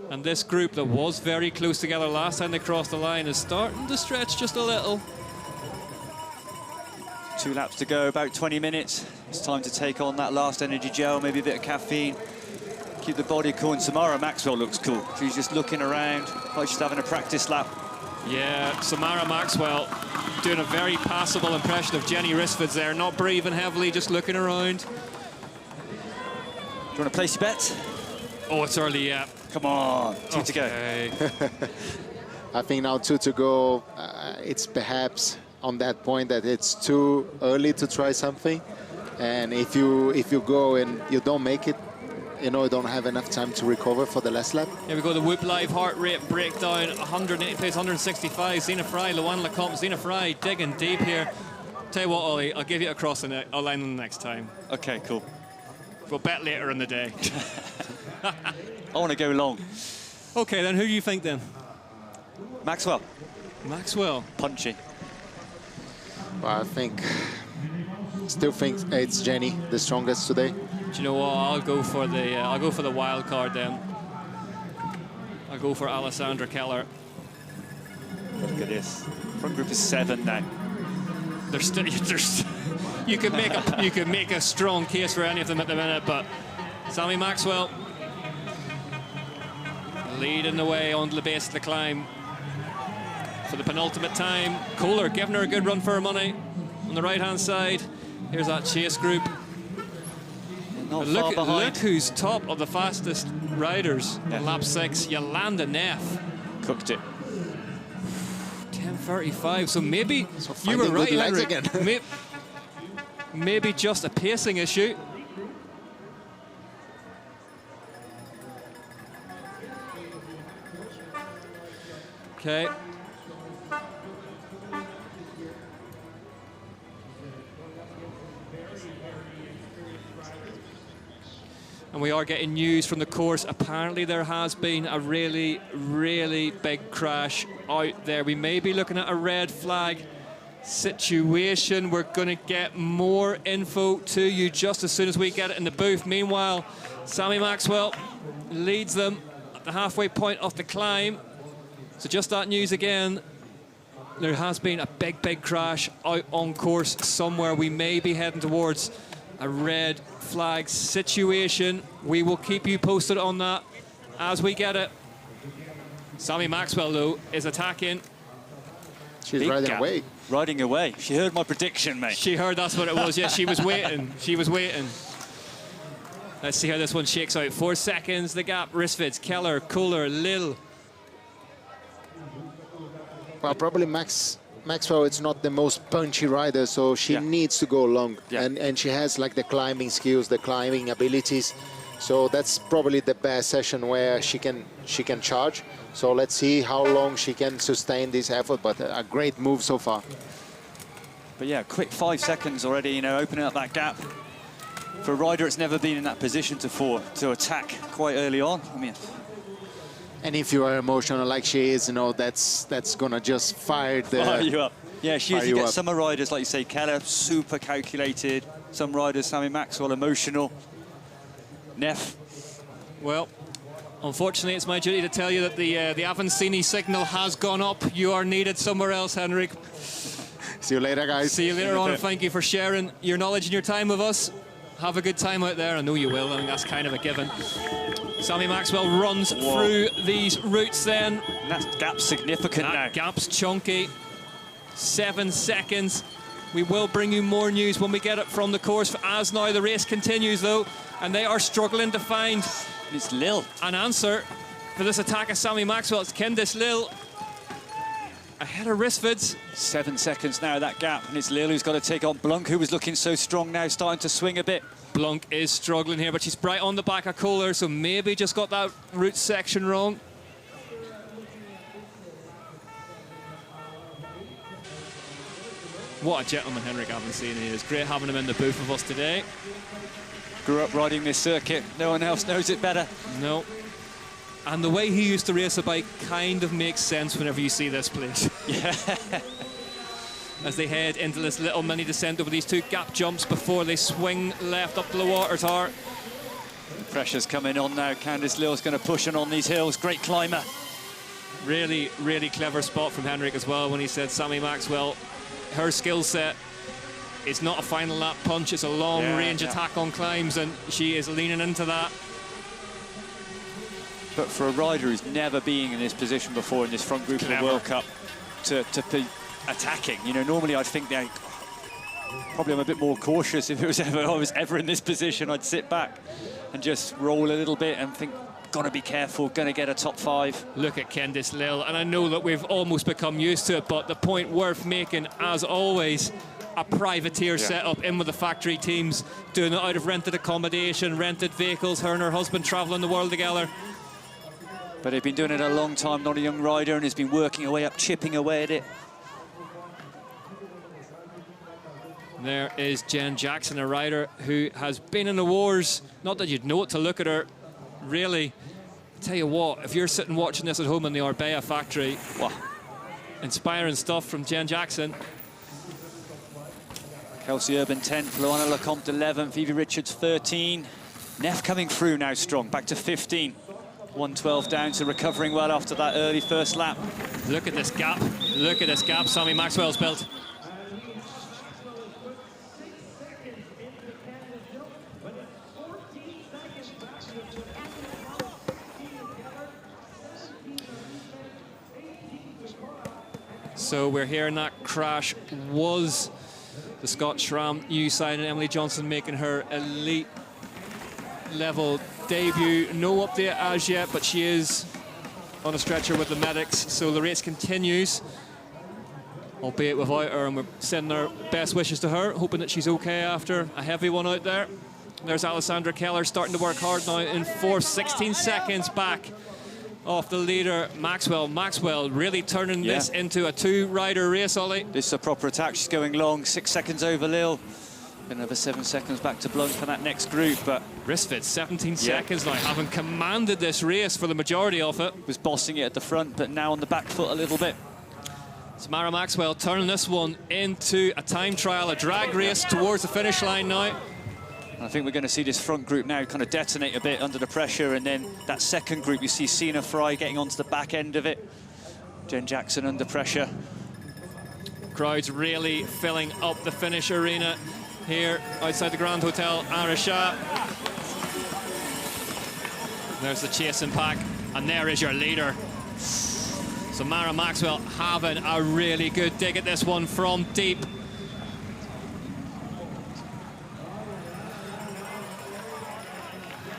And this group that was very close together last time they crossed the line is starting to stretch just a little. 2 laps to go, about 20 minutes. It's time to take on that last energy gel, maybe a bit of caffeine. Keep the body cool, and Samara Maxwell looks cool. She's just looking around, like she's having a practice lap. Yeah, Samara Maxwell doing a very passable impression of Jenny Rissved there, not breathing heavily, just looking around. Do you want to place your bets? Oh, it's early yet. Come on, 2 to go. I think now 2 to go. It's perhaps on that point that it's too early to try something. And if you go and you don't make it, you know, you don't have enough time to recover for the last lap. Here we go, the Whoop Live heart rate breakdown, 180 pace, 165. Zena Fry, Luana Lecomte, Zena Fry digging deep here. Tell you what, Ollie, I'll give you a cross in a line the next time. Okay, cool. We'll bet later in the day. I want to go long. Okay, then who do you think then? Maxwell. Maxwell. Punchy. Well, still think it's Jenny, the strongest today. Do you know what? I'll go for the wild card then. I'll go for Alessandra Keller. Look at this. Front group is 7 now. You could make a strong case for any of them at the minute, but Sammy Maxwell leading the way onto the base of the climb. for the penultimate time. Kohler giving her a good run for her money on the right-hand side. Here's that chase group. Not Look, far behind. look who's top of the fastest riders on lap 6. Yolanda Neff. Cooked it. 10:35. So maybe So you were finding right, good legs Henrik. again. Maybe just a pacing issue. Okay. And we are getting news from the course. Apparently there has been a really, really big crash out there. We may be looking at a red flag situation. We're going to get more info to you just as soon as we get it in the booth. Meanwhile, Sammy Maxwell leads them at the halfway point of the climb. So just that news again. There has been a big, big crash out on course somewhere. We may be heading towards a red flag situation. We will keep you posted on that as we get it. Sammy Maxwell, though, is attacking. She's Big riding gap. away. Riding away. She heard my prediction, mate. She heard that's what it was. Yeah, she was waiting. She was waiting. Let's see how this one shakes out. 4 seconds, the gap. Risvids, Keller, Kohler, Lil. Well, probably Maxwell is not the most punchy rider, so she needs to go long. Yeah. And she has like the climbing skills, the climbing abilities. So that's probably the best session where she can charge. So let's see how long she can sustain this effort, but a great move so far. But yeah, quick 5 seconds already, you know, opening up that gap. For a rider that's never been in that position before, to attack quite early on. I mean, And if you are emotional like she is, you know, that's gonna just fire you up. Yeah, she is. fire You you get up. some riders, like you say, Keller, super calculated. Some riders, Sammy Maxwell, emotional. Neff. Well, unfortunately, it's my duty to tell you that the Avancini signal has gone up. You are needed somewhere else, Henrik. See you later, guys. See you later on, and thank you for sharing your knowledge and your time with us. Have a good time out there. I know you will. I mean, that's kind of a given. Sammy Maxwell runs through these routes then. And that gap's significant now. That gap's chunky. 7 seconds. We will bring you more news when we get it from the course. As now the race continues, though, and they are struggling to find It's Lil. an answer for this attack of Sammy Maxwell. It's Kendis Lil ahead of Risvids. 7 seconds now, that gap. And it's Lil who's got to take on Blunk, who was looking so strong now, starting to swing a bit. Blunk is struggling here, but she's right on the back of Kohler, so maybe just got that route section wrong. What a gentleman Henrik Avancini is. Great having him in the booth with us today. Grew up riding this circuit. No one else knows it better. No. And the way he used to race a bike kind of makes sense whenever you see this place. Yeah. As they head into this little mini descent over these 2 gap jumps before they swing left up to the water tower. Pressure's coming on now. Candice Lil's going to push on these hills. Great climber. Really, really clever spot from Henrik as well when he said Sammy Maxwell, her skill set is not a final lap punch, it's a long-range attack on climbs, and she is leaning into that. But for a rider who's never been in this position before in this front group of the World Cup, to be attacking, you know, normally I'd think they probably I'm a bit more cautious. If I was ever in this position, I'd sit back and just roll a little bit and think, gotta be careful, gonna get a top 5. Look at Kendis Lil, and I know that we've almost become used to it, but the point worth making, as always, a privateer setup in with the factory teams, doing it out of rented accommodation, rented vehicles, her and her husband traveling the world together. But they've been doing it a long time, not a young rider, and has been working away up, chipping away at it. There is Jen Jackson, a rider who has been in the wars. Not that you'd know it to look at her, really. I tell you what, if you're sitting watching this at home in the Orbea factory, wow, inspiring stuff from Jen Jackson. Kelsey Urban 10th, Luana Lecomte 11th, Evie Richards 13. Neff coming through now strong, back to 15. 112 down, so recovering well after that early first lap. Look at this gap. Look at this gap Sammy Maxwell's built. So we're hearing that crash was the Scott Schramm new signing, Emily Johnson, making her elite level debut. No update as yet, but she is on a stretcher with the medics, so the race continues, albeit without her, and we're sending our best wishes to her, hoping that she's okay after a heavy one out there. There's Alessandra Keller starting to work hard now in fourth, 16 seconds back off the leader, Maxwell. Maxwell really turning this into a two-rider race, Ollie. This is a proper attack. She's going long, 6 seconds over Lille. Another 7 seconds back to Blunt for that next group, but Risford, 17 seconds now, having commanded this race for the majority of it. Was bossing it at the front, but now on the back foot a little bit. Samara Maxwell turning this one into a time trial, a drag race towards the finish line now. I think we're going to see this front group now kind of detonate a bit under the pressure, and then that second group, you see Sina Fry getting onto the back end of it. Jen Jackson under pressure. Crowds really filling up the finish arena here outside the Grand Hotel Araxá. There's the chasing pack, and there is your leader. Samara Maxwell having a really good dig at this one from deep.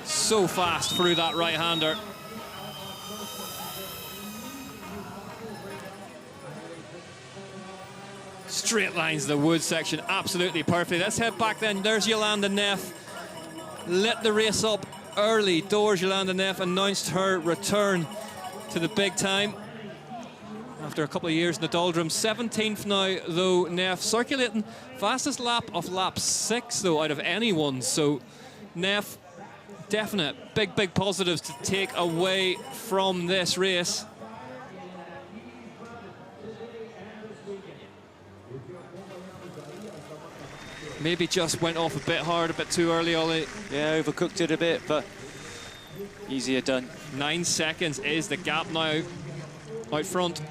So fast through that right-hander. Straight lines, the wood section, absolutely perfect. Let's head back then. There's Jolanda Neff. Lit the race up early doors. Jolanda Neff announced her return to the big time after a couple of years in the doldrums. 17th now, though, Neff circulating. Fastest lap of lap 6, though, out of anyone. So Neff, definite big positives to take away from this race. Maybe just went off a bit hard, a bit too early, Ollie. Yeah, overcooked it a bit, but easier done. 9 seconds is the gap now out front.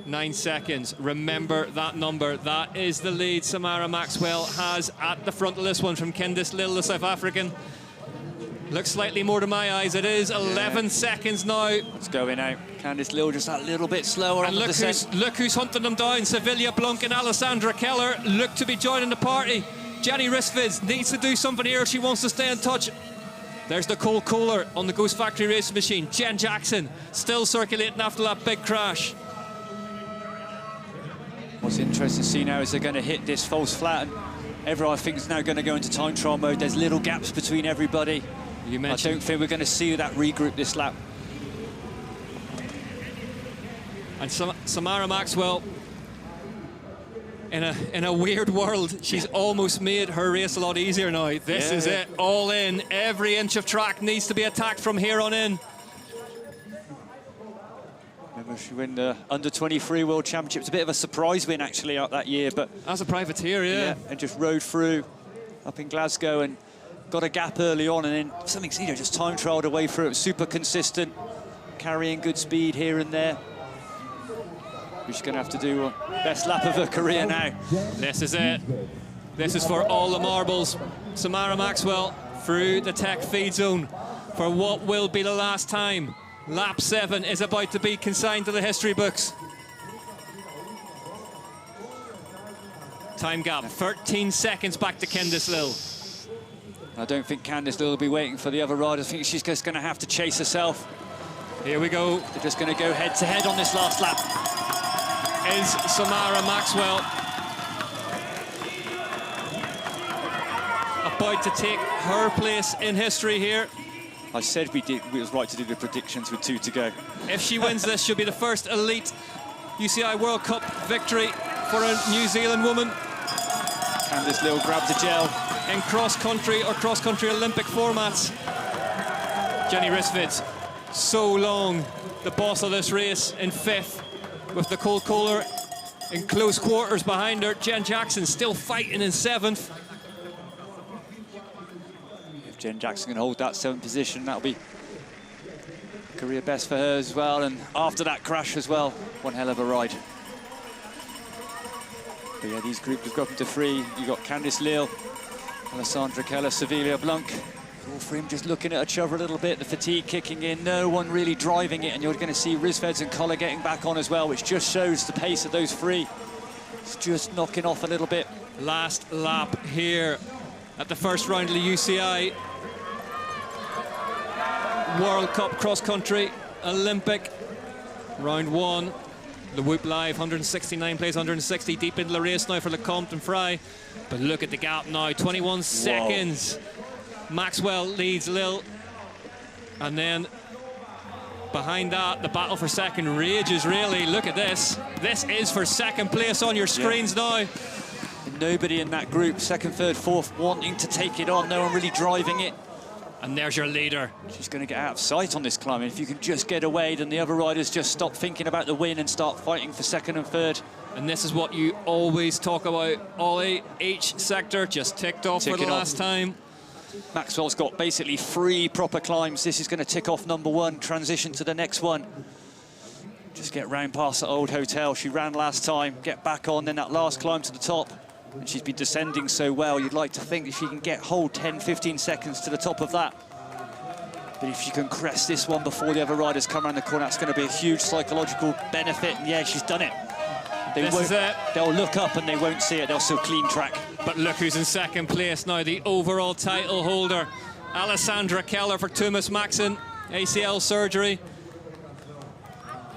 Nine seconds. Remember that number. That is the lead Samara Maxwell has at the front of this one from Candice Lill, the South African. Looks slightly more to my eyes. It is 11 seconds now. It's going out. Candice Lill just that little bit slower. And look who's hunting them down. Sevilla Blunk and Alessandra Keller look to be joining the party. Jenny Risvids needs to do something here if she wants to stay in touch. There's the cold cooler on the Ghost Factory racing machine. Jen Jackson still circulating after that big crash. What's interesting to see now is they're going to hit this false flat, and everyone, I think, is now going to go into time trial mode. There's little gaps between everybody. I don't think we're going to see that regroup this lap. And Samara Maxwell, in a weird world, she's almost made her race a lot easier now. This is it, all in. Every inch of track needs to be attacked from here on in. Remember, she won the Under-23 World Championships. A bit of a surprise win, actually, out that year. But as a privateer, yeah. And just rode through up in Glasgow and got a gap early on, and then something, you know, just time trialled away through. It was super consistent, carrying good speed here and there. She's going to have to do a best lap of her career now. This is it. This is for all the marbles. Samara Maxwell through the tech feed zone for what will be the last time. Lap 7 is about to be consigned to the history books. Time gap, 13 seconds back to Candice Lill. I don't think Candice Lill will be waiting for the other riders. I think she's just going to have to chase herself. Here we go. They're just going to go head-to-head on this last lap. Is Samara Maxwell about to take her place in history here? I said we was right to do the predictions with 2 to go. If she wins this, she'll be the first elite UCI World Cup victory for a New Zealand woman. Candice Lill grabbed the gel. In cross-country or cross-country Olympic formats. Jenny Risvids, so long the boss of this race, in 5th with the cold cooler in close quarters behind her. Jen Jackson still fighting in 7th. If Jen Jackson can hold that 7th position, that'll be career best for her as well. And after that crash as well, one hell of a ride. But yeah, these groups have got up to 3. You've got Candice Lill, Alessandra Keller, Sevilla Blanc, All for him just looking at each other a little bit, the fatigue kicking in, no one really driving it, and you're going to see Rizveds and Koller getting back on as well, which just shows the pace of those three. It's just knocking off a little bit. Last lap here at the first round of the UCI World Cup Cross Country Olympic. Round one, the Whoop Live, 169 plays 160 deep into the race now for Lecomte and Fry. But look at the gap now, 21 seconds. Maxwell leads Lil, and then behind that, the battle for second rages really. Look at this. This is for second place on your screens now. And nobody in that group, second, third, fourth, wanting to take it on. No one really driving it. And there's your leader. She's going to get out of sight on this climb. If you can just get away, then the other riders just stop thinking about the win and start fighting for second and third. And this is what you always talk about, Ollie. Each sector just ticked off for the last time. Maxwell's got basically 3 proper climbs. This is going to tick off number 1, transition to the next one. Just get round past the old hotel. She ran last time, get back on, then that last climb to the top. And she's been descending so well, you'd like to think that she can hold 10, 15 seconds to the top of that. But if she can crest this one before the other riders come around the corner, that's going to be a huge psychological benefit. And yeah, she's done it. They'll look up and they won't see it. They'll still clean track. But look who's in second place now, the overall title holder, Alessandra Keller for Thomas Maxson, ACL surgery.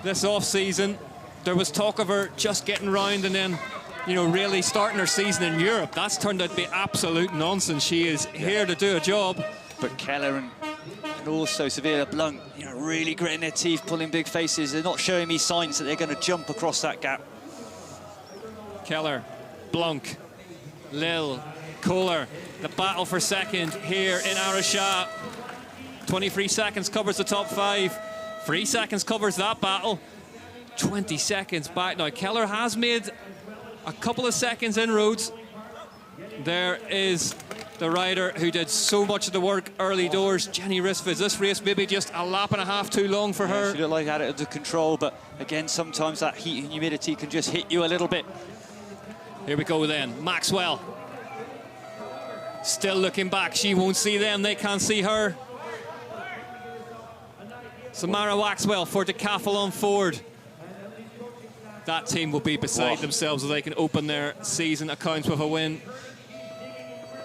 This off-season, there was talk of her just getting round and then, you know, really starting her season in Europe. That's turned out to be absolute nonsense. She is here to do a job. But Keller and also Sevilla Blanc, you know, really gritting their teeth, pulling big faces. They're not showing me signs that they're going to jump across that gap. Keller, Blanc, Lil, Kohler, the battle for second here in Araxá. 23 seconds covers the top 5. 3 seconds covers that battle. 20 seconds back now. Keller has made a couple of seconds inroads. There is the rider who did so much of the work early doors, Jenny Rizveds. This race maybe just a lap and a half too long for her. She looked like had it under control, but again, sometimes that heat and humidity can just hit you a little bit. Here we go then, Maxwell. Still looking back, she won't see them, they can't see her. Samara Waxwell for Decathlon Ford. That team will be beside themselves if they can open their season accounts with a win.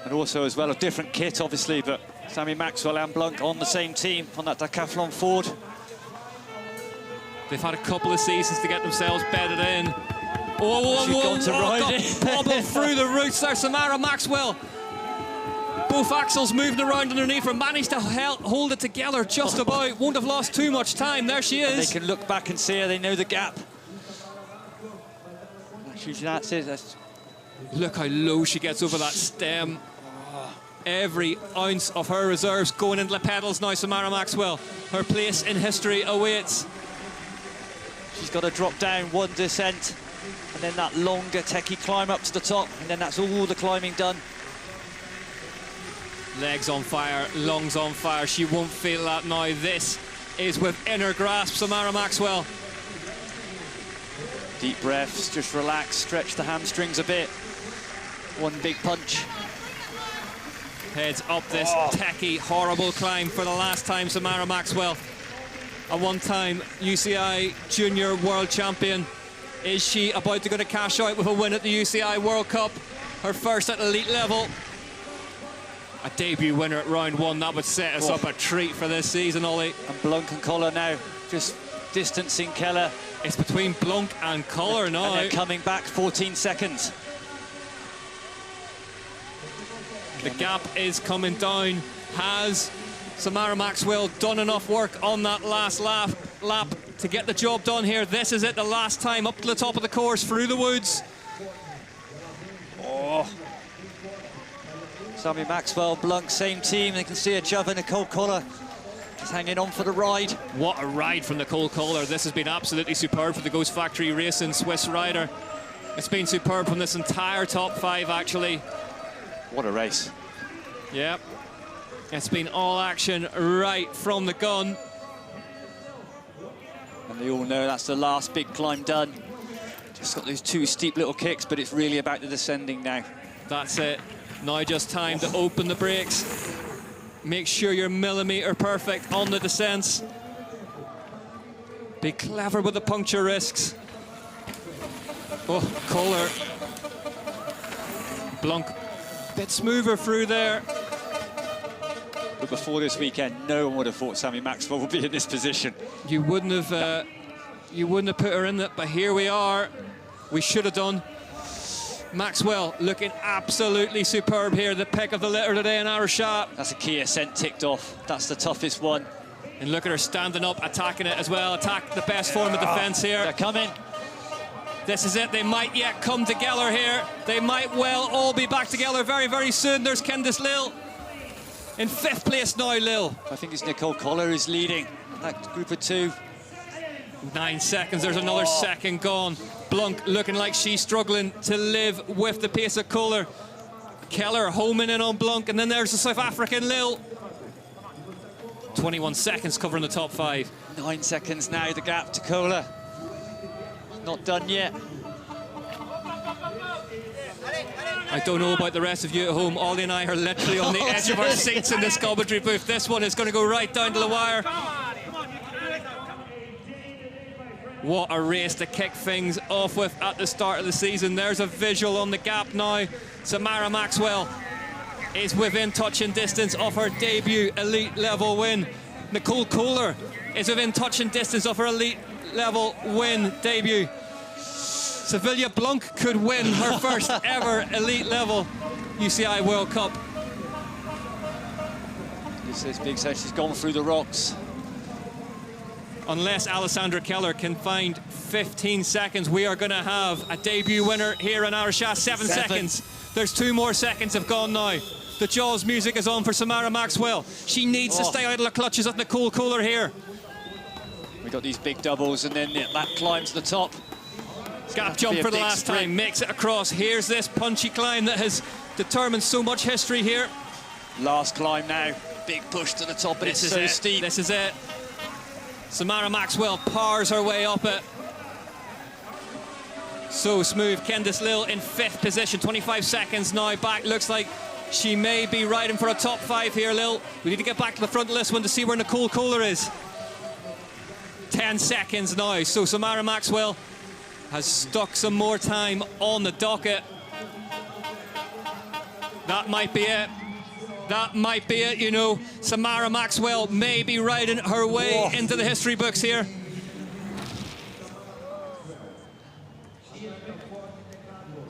And also as well, a different kit, obviously, but Sammy Maxwell and Blanc on the same team on that Decathlon Ford. They've had a couple of seasons to get themselves bedded in. Bobbled through the roots there, Samara Maxwell. Both axles moving around underneath her, managed to hold it together just about. Won't have lost too much time. There she is. And they can look back and see her, they know the gap. That's it. Look how low she gets over that stem. Every ounce of her reserves going into the pedals now, Samara Maxwell. Her place in history awaits. She's got to drop down one descent, and then that longer techie climb up to the top, and then that's all the climbing done. Legs on fire, lungs on fire. She won't feel that now. This is within her grasp, Samara Maxwell. Deep breaths, just relax, stretch the hamstrings a bit. One big punch. Heads up this techie, horrible climb for the last time, Samara Maxwell. A one-time UCI Junior World Champion. Is she about to go to cash out with a win at the UCI World Cup? Her first at elite level. A debut winner at round 1, that would set us up a treat for this season, Ollie. And Blanc and Koller now just distancing Keller. It's between Blanc and Koller now. And they're coming back 14 seconds. The gap is coming down. Has Samara Maxwell done enough work on that last lap to get the job done here? This is it, the last time up to the top of the course, through the woods. Sammy Maxwell, Blanc, same team. They can see each other. Nicole Koller just hanging on for the ride. What a ride from Nicole Koller. This has been absolutely superb for the Ghost Factory Racing Swiss rider. It's been superb from this entire top 5, actually. What a race. Yep. It's been all action right from the gun. And they all know that's the last big climb done. Just got those 2 steep little kicks, but it's really about the descending now. That's it. Now just time to open the brakes. Make sure you're millimetre perfect on the descents. Be clever with the puncture risks. Oh, Kohler. Blanc, bit smoother through there. But before this weekend, no one would have thought Sammy Maxwell would be in this position. You wouldn't have put her in it, but here we are. We should have done. Maxwell looking absolutely superb here. The pick of the litter today in Araxá. That's a key ascent ticked off. That's the toughest one. And look at her standing up, attacking it as well. Attack the best form of defence here. They're coming. This is it. They might yet come together here. They might well all be back together very, very soon. There's Candice Lil in 5th place now, Lil. I think it's Nicole Kohler who's leading that group of 2. 9 seconds. There's another second gone. Blanc looking like she's struggling to live with the pace of Kohler. Keller homing in on Blanc, and then there's the South African Lil. 21 seconds covering the top 5. 9 seconds now, the gap to Kohler. Not done yet. I don't know about the rest of you at home. Ollie and I are literally on the edge of our seats in this commentary booth. This one is going to go right down to the wire. What a race to kick things off with at the start of the season. There's a visual on the gap now. Samara Maxwell is within touching distance of her debut elite level win. Nicole Kohler is within touching distance of her elite level win debut. Sevilla Blanc could win her first ever elite level UCI World Cup. This is big, so she's gone through the rocks. Unless Alessandra Keller can find 15 seconds, we are going to have a debut winner here in Araxá. 7 seconds. There's 2 more seconds have gone now. The Jaws music is on for Samara Maxwell. She needs to stay out of the clutches of Nicole Kohler here. We got these big doubles, and then that climb to the top. Gap jump for the last time, makes it across. Here's this punchy climb that has determined so much history here. Last climb now, big push to the top, but it's so steep. This is it. Samara Maxwell powers her way up it. So smooth. Candice Lil in 5th position, 25 seconds now back. Looks like she may be riding for a top 5 here, Lil. We need to get back to the front of this one to see where Nicole Kohler is. 10 seconds now. So Samara Maxwell has stuck some more time on the docket. That might be it. That might be it, you know. Samara Maxwell may be riding her way into the history books here.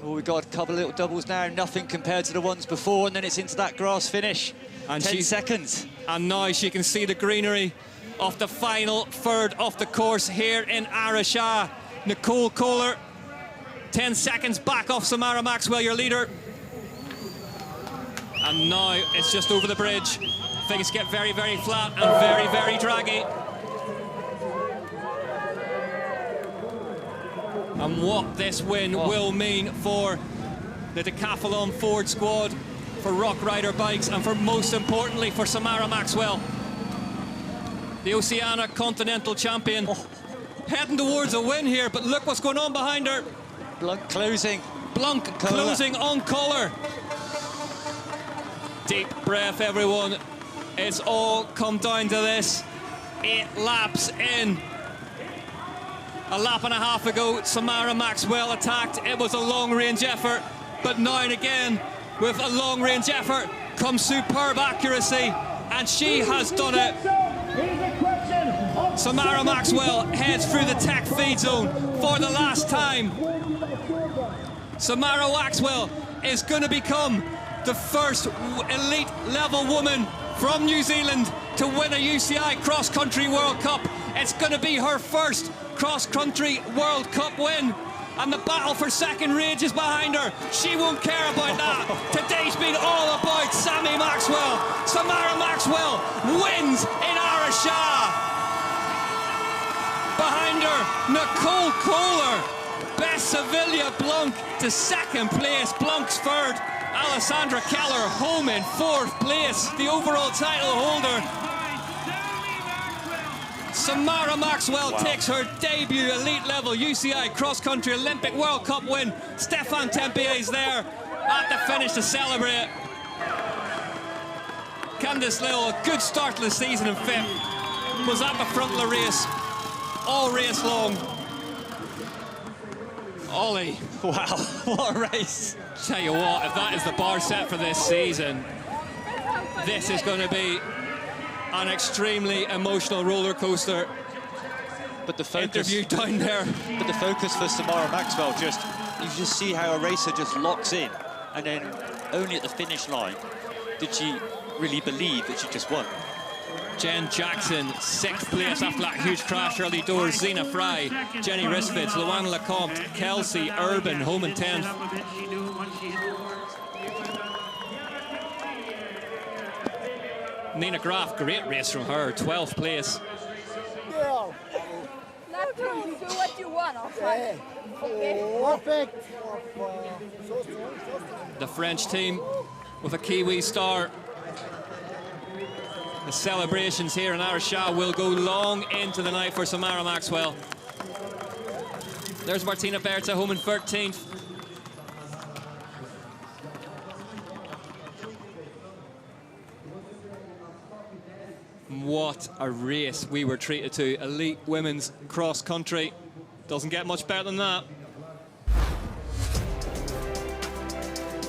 Oh, we've got a couple of little doubles now, nothing compared to the ones before, and then it's into that grass finish. And 10 seconds. And now she can see the greenery of the final third of the course here in Araxá. Nicole Kohler, 10 seconds back off Samara Maxwell, your leader. And now it's just over the bridge. Things get very, very flat and very, very draggy. And what this win will mean for the Decathlon Ford squad, for Rock Rider Bikes, and for, most importantly, for Samara Maxwell, the Oceania Continental Champion. Heading towards a win here, but look what's going on behind her. Blanc closing. Blanc closing on Kohler. Deep breath, everyone. It's all come down to this. 8 laps in. A lap and a half ago, Samara Maxwell attacked. It was a long-range effort, but now and again, with a long-range effort, comes superb accuracy, and she has done it. Samara Maxwell heads through the tech feed zone for the last time. Samara Maxwell is going to become the first elite level woman from New Zealand to win a UCI Cross Country World Cup. It's going to be her first Cross Country World Cup win, and the battle for second rages behind her. She won't care about that. Today's been all about Sammy Maxwell. Samara Maxwell wins in Araxá. Behind her, Nicole Kohler. Best Sevilla Blanc to 2nd place. Blanc's 3rd. Alessandra Keller home in 4th place, the overall title holder. Samara Maxwell takes her debut elite level UCI Cross Country Olympic World Cup win. Stefan Tempier is there at the finish to celebrate. Candice Lill, a good start to the season in 5th, was at the front of the race, all race long. Ollie. Wow, what a race. Tell you what, if that is the bar set for this season, this is going to be an extremely emotional roller coaster. But the focus, interview down there. But the focus for Samara Maxwell, you just see how a racer just locks in, and then only at the finish line did she really believe that she just won. Jen Jackson, 6th place after that huge crash early doors. Zena Fry, Jenny Risfitz, Luana Lecomte, Kelsey Urban home in 10th. Nina Graf, great race from her, 12th place. Do what you want, okay? Perfect. The French team with a Kiwi star. The celebrations here in Araxá will go long into the night for Samara Maxwell. There's Martina Berta home in 13th. What a race we were treated to. Elite women's cross country. Doesn't get much better than that.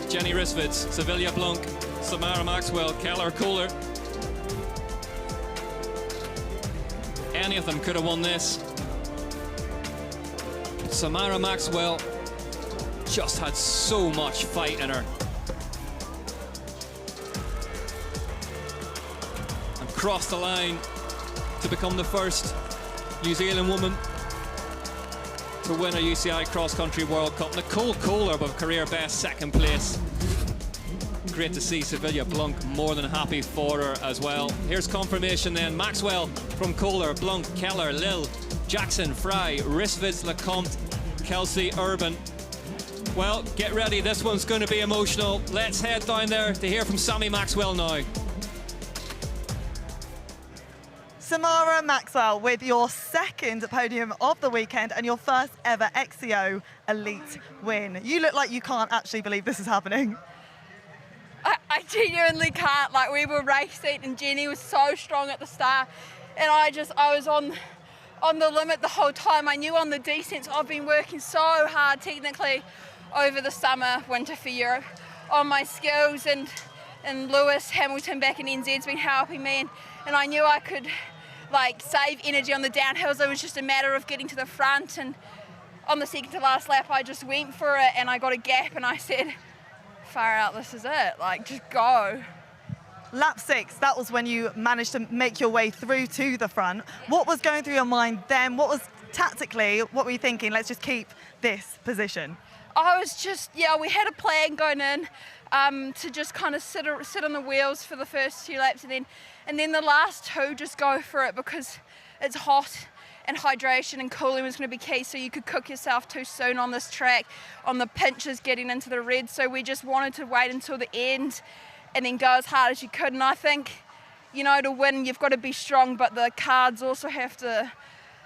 Jenny Risvitz, Sevilla Blunk, Samara Maxwell, Keller Kohler. Any of them could have won this. Samara Maxwell just had so much fight in her. And crossed the line to become the first New Zealand woman to win a UCI Cross Country World Cup. Nicole Kohler with a career best 2nd place. Great to see Sevilla Blunk, more than happy for her as well. Here's confirmation then. Maxwell from Kohler, Blunk, Keller, Lill, Jackson, Fry, Risvitz, Lecomte, Kelsey, Urban. Well, get ready, this one's going to be emotional. Let's head down there to hear from Sammy Maxwell now. Samara Maxwell with your 2nd podium of the weekend and your 1st ever XCO Elite win. You look like you can't actually believe this is happening. I genuinely can't. Like, we were racing and Jenny was so strong at the start, and I was on the limit the whole time. I knew on the descents I've been working so hard technically over the summer, winter for Europe, on my skills, and Lewis Hamilton back in NZ's been helping me, and I knew I could like save energy on the downhills. It was just a matter of getting to the front, and on the 2nd to last lap I just went for it and I got a gap and I said, far out, this is it, like, just go. Lap 6, that was when you managed to make your way through to the front. What was going through your mind then? What was tactically, what were you thinking? Let's just keep this position. I was just, we had a plan going in to just kind of sit on the wheels for the first 2 laps, and then the last 2 just go for it, because it's hot and hydration and cooling was going to be key, so you could cook yourself too soon on this track, on the pinches getting into the red. So we just wanted to wait until the end and then go as hard as you could. And I think, to win, you've got to be strong, but the cards also have to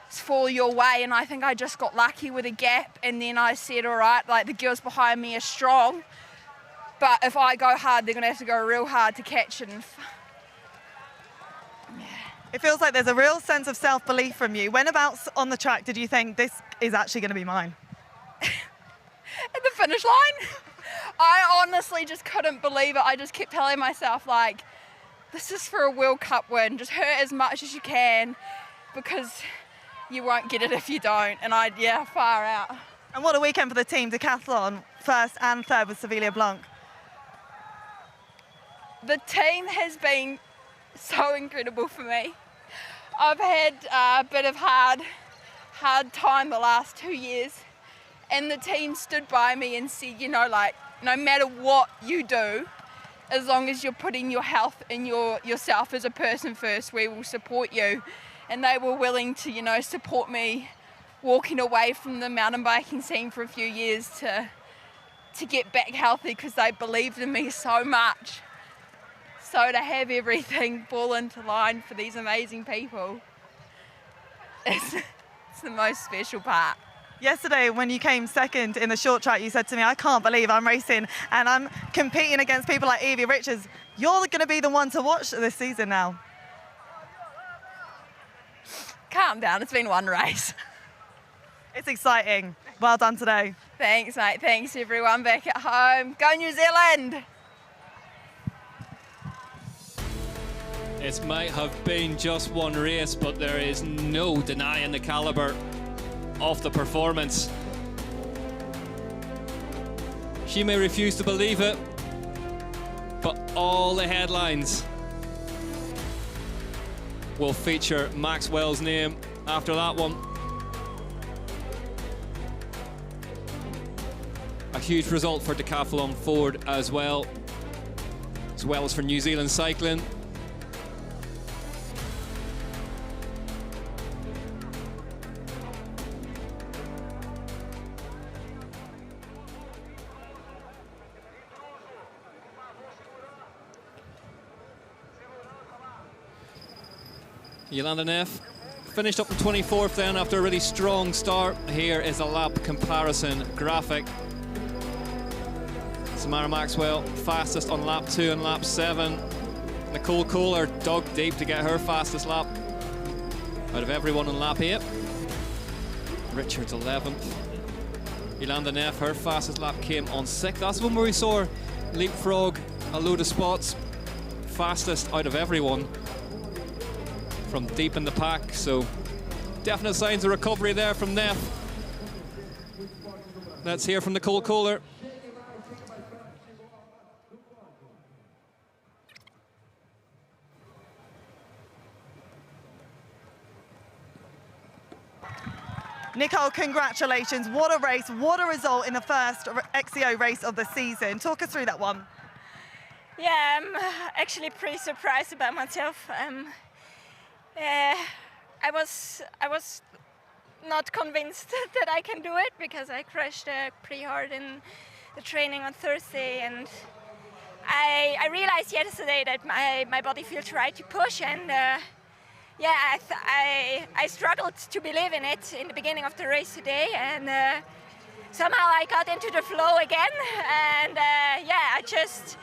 fall your way. And I think I just got lucky with a gap, and then I said, all right, like, the girls behind me are strong, but if I go hard, they're going to have to go real hard to catch it. It feels like there's a real sense of self-belief from you. Whenabouts on the track did you think this is actually going to be mine? At the finish line, I honestly just couldn't believe it. I just kept telling myself, like, this is for a World Cup win. Just hurt as much as you can, because you won't get it if you don't. And far out. And what a weekend for the team. Decathlon, 1st and 3rd with Sevilla Blunk. The team has been so incredible for me. I've had a bit of hard time the last 2 years, and the team stood by me and said, like, no matter what you do, as long as you're putting your health and yourself as a person first, we will support you. And they were willing to, support me walking away from the mountain biking scene for a few years to get back healthy, because they believed in me so much. So to have everything fall into line for these amazing people, it's the most special part. Yesterday, when you came 2nd in the short track, you said to me, I can't believe I'm racing and I'm competing against people like Evie Richards. You're going to be the one to watch this season now. Calm down, it's been one race. It's exciting. Well done today. Thanks, mate. Thanks, everyone back at home. Go New Zealand! It might have been just one race, but there is no denying the calibre of the performance. She may refuse to believe it, but all the headlines will feature Maxwell's name after that one. A huge result for Decathlon Ford as well as for New Zealand cycling. Jolanda Neff finished up in 24th then after a really strong start. Here is a lap comparison graphic. Samara Maxwell fastest on lap 2 and lap 7. Nicole Kohler dug deep to get her fastest lap out of everyone on lap 8. Richards 11th. Jolanda Neff, her fastest lap came on 6th. That's when we saw her leapfrog a load of spots. Fastest out of everyone from deep in the pack, so definite signs of recovery there from Neff. Let's hear from Nicole Kohler. Nicole, congratulations. What a race, what a result in the first XCO race of the season. Talk us through that one. Yeah, I'm actually pretty surprised about myself. I was not convinced that I can do it because I crashed pretty hard in the training on Thursday, and I realized yesterday that my body feels right to push, and yeah, I struggled to believe in it in the beginning of the race today, and somehow I got into the flow again, and yeah, I just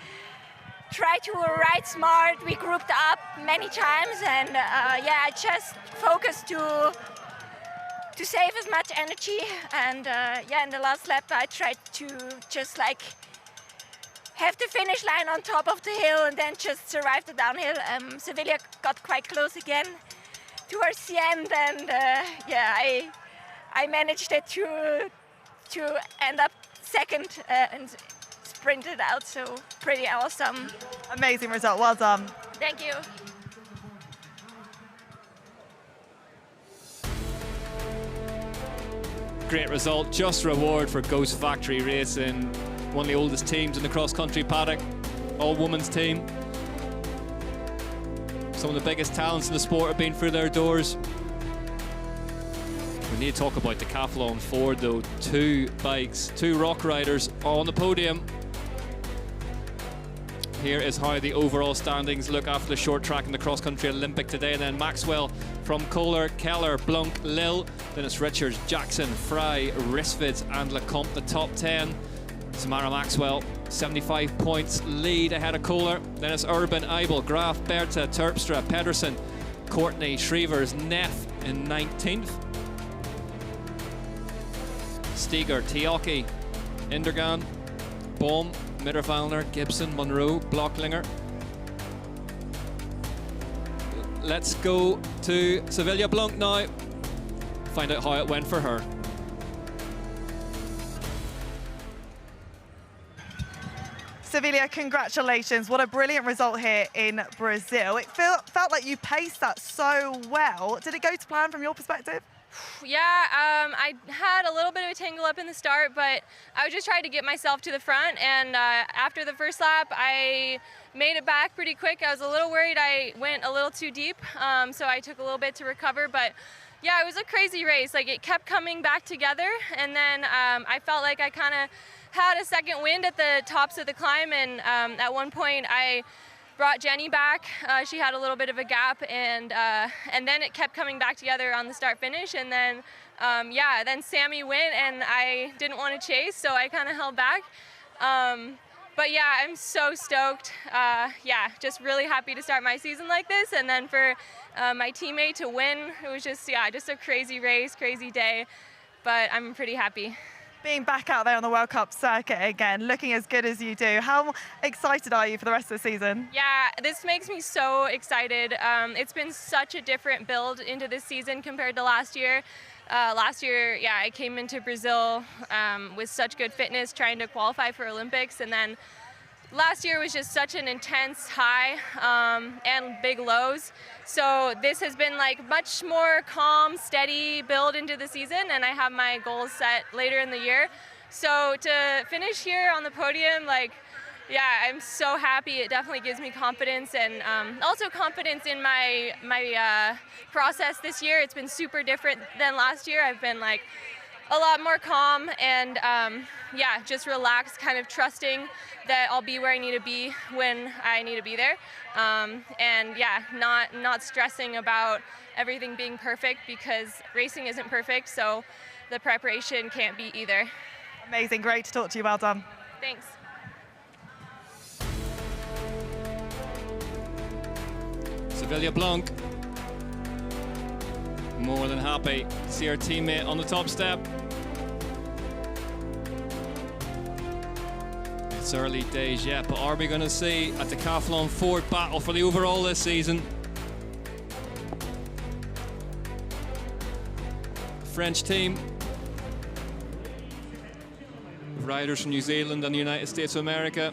tried to ride smart. We grouped up many times, and yeah, I just focused to save as much energy, and yeah, in the last lap I tried to just like have the finish line on top of the hill and then just survive the downhill. Sevilla got quite close again towards the end, and yeah, I managed it to end up second and sprinted out, so pretty awesome. Amazing result, well done. Thank you. Great result, just reward for Ghost Factory Racing, one of the oldest teams in the cross-country paddock, all-women's team. Some of the biggest talents in the sport have been through their doors. We need to talk about Decathlon Ford though. 2 bikes, 2 rock riders on the podium. Here is how the overall standings look after the short track in the cross-country Olympic today. Then Maxwell from Kohler, Keller, Blunk, Lil. Then it's Richards, Jackson, Fry, Risvids and Lecomte, the top 10. Samara Maxwell, 75 points lead ahead of Kohler. Then it's Urban, Eibel, Graf, Berta, Terpstra, Pedersen, Courtney, Shrevers, Neff in 19th. Steger, Tioki, Indergan, Bohm, Mitterwallner, Gibson, Monroe, Blocklinger. Let's go to Sevilla Blunk now. Find out how it went for her. Sevilla, congratulations. What a brilliant result here in Brazil. It felt like you paced that so well. Did it go to plan from your perspective? Yeah, I had a little bit of a tangle up in the start, but I was just trying to get myself to the front, and after the first lap, I made it back pretty quick. I was a little worried I went a little too deep, so I took a little bit to recover, but yeah, it was a crazy race. Like, it kept coming back together, and then I felt like I kind of had a second wind at the tops of the climb, and at one point I brought Jenny back. She had a little bit of a gap, and then it kept coming back together on the start finish, and then yeah, then Sammy went, and I didn't want to chase, so I kind of held back. But yeah, I'm so stoked. Yeah, just really happy to start my season like this, and then for my teammate to win. It was just, yeah, just a crazy race, crazy day, but I'm pretty happy. Being back out there on the World Cup circuit again, looking as good as you do, how excited are you for the rest of the season? Yeah, this makes me so excited. It's been such a different build into this season compared to last year. Last year, yeah, I came into Brazil with such good fitness, trying to qualify for Olympics, and then last year was just such an intense high and big lows. So this has been like much more calm, steady build into the season, and I have my goals set later in the year. So to finish here on the podium, like, yeah, I'm so happy. It definitely gives me confidence, and also confidence in my process this year. It's been super different than last year. I've been like a lot more calm and yeah, just relaxed, kind of trusting that I'll be where I need to be when I need to be there. And yeah, not stressing about everything being perfect, because racing isn't perfect, so the preparation can't be either. Amazing, great to talk to you, well done. Thanks. Sevilla Blanc, more than happy to see her teammate on the top step. It's early days yet, but are we going to see a decathlon Ford battle for the overall this season? French team, riders from New Zealand and the United States of America.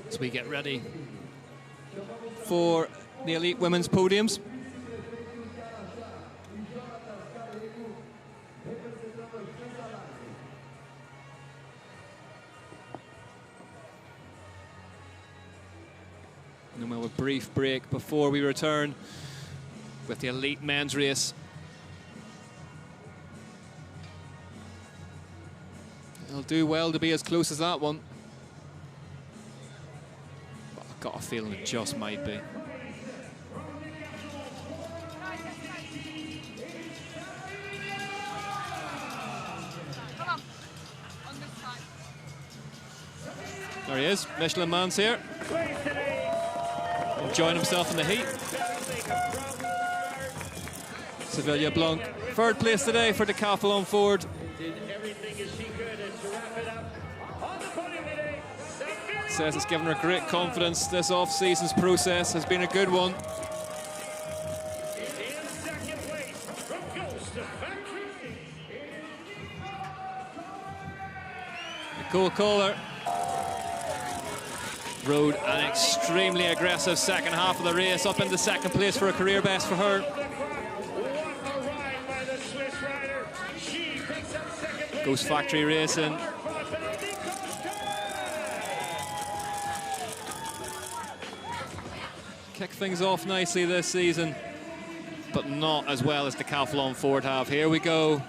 As we get ready for the elite women's podiums. And then we'll have a brief break before we return with the elite men's race. It'll do well to be as close as that one. But I've got a feeling it just might be. There he is, Michelin Man's here. Enjoying himself in the heat. Sevilla Blanc, third place today for decathlon Ford. Says it's given her great confidence. This off-season's process has been a good one. Nicole Kohler rode an extremely aggressive second half of the race, up into second place for a career best for her. Ghost Factory Racing. Kick things off nicely this season, but not as well as decathlon Ford have. Here we go.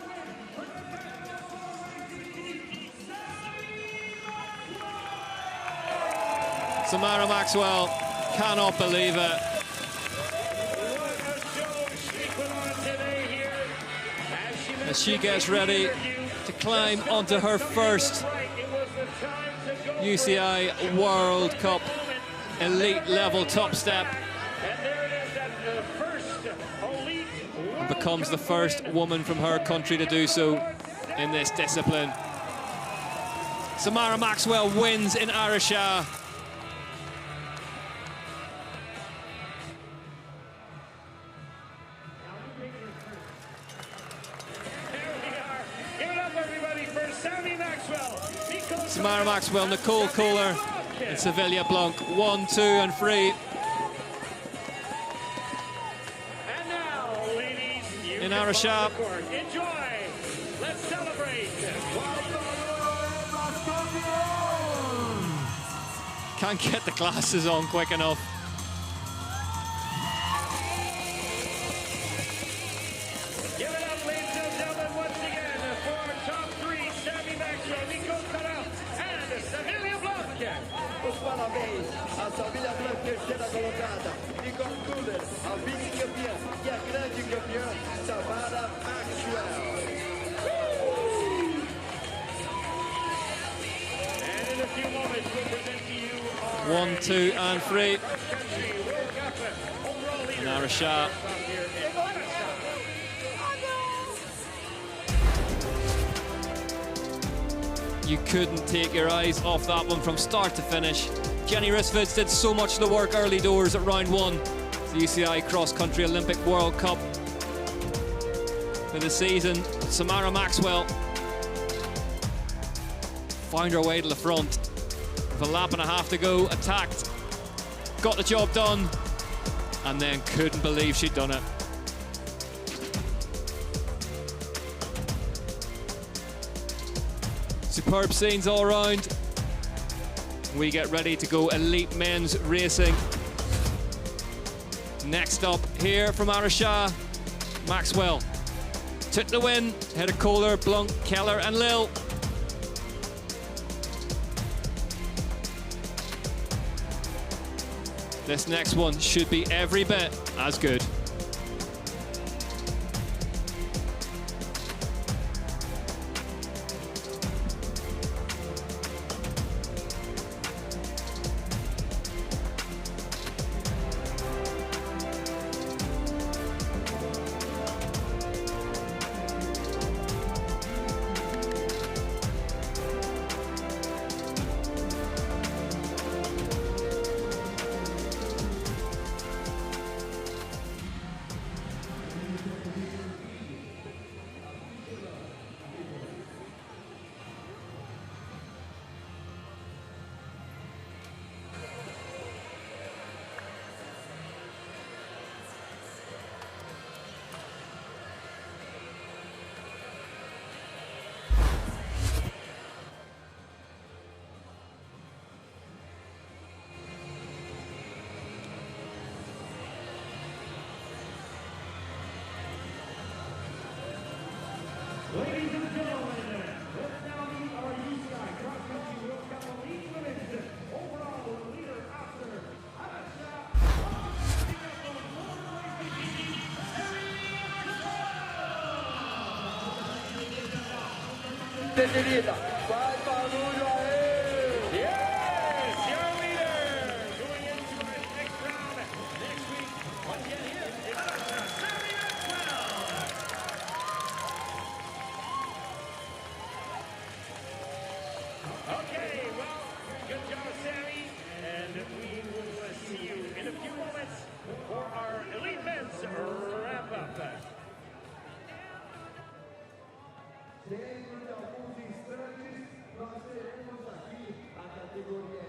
Samara Maxwell cannot believe it. As she gets ready to climb onto her first UCI World Cup elite level top step, and becomes the first woman from her country to do so in this discipline. Samara Maxwell wins in Araxá. Samara Maxwell, Nicole Kohler, and Sevilla Blanc, 1, 2, and 3. In Araxá. Enjoy. Let's celebrate. Can't get the glasses on quick enough. Give it up, ladies and gentlemen, once again for our top three Sammy os parabéns à família Blanc, terceira colocada, Nicole Kuller, a vice-campeã e a grande campeã, Samara Maxwell. And in a few moments, we'll present to you our 1, 2, and 3. And Araxá. You couldn't take your eyes off that one from start to finish. Jenny Risfitz did so much of the work early doors at round 1. The UCI Cross Country Olympic World Cup for the season. Samara Maxwell found her way to the front. With a lap and a half to go, attacked, got the job done, and then couldn't believe she'd done it. Superb scenes all around. We get ready to go elite men's racing. Next up here from Araxá, Maxwell took the win, ahead of Kohler, Blunt, Keller and Lil. This next one should be every bit as good. Ladies and gentlemen, let's now meet our UCI Cross Country World Cup Elite Women's overall leader after Araxá. Detenida, faz barulho aí! Yes, your leader, going into our next round next week. Once again here in Araxá, Sammy Maxwell. Okay, well, good job, Sammy, and we will see you in a few moments for our elite men's wrap-up. Dentro de alguns instantes, nós teremos aqui a categoria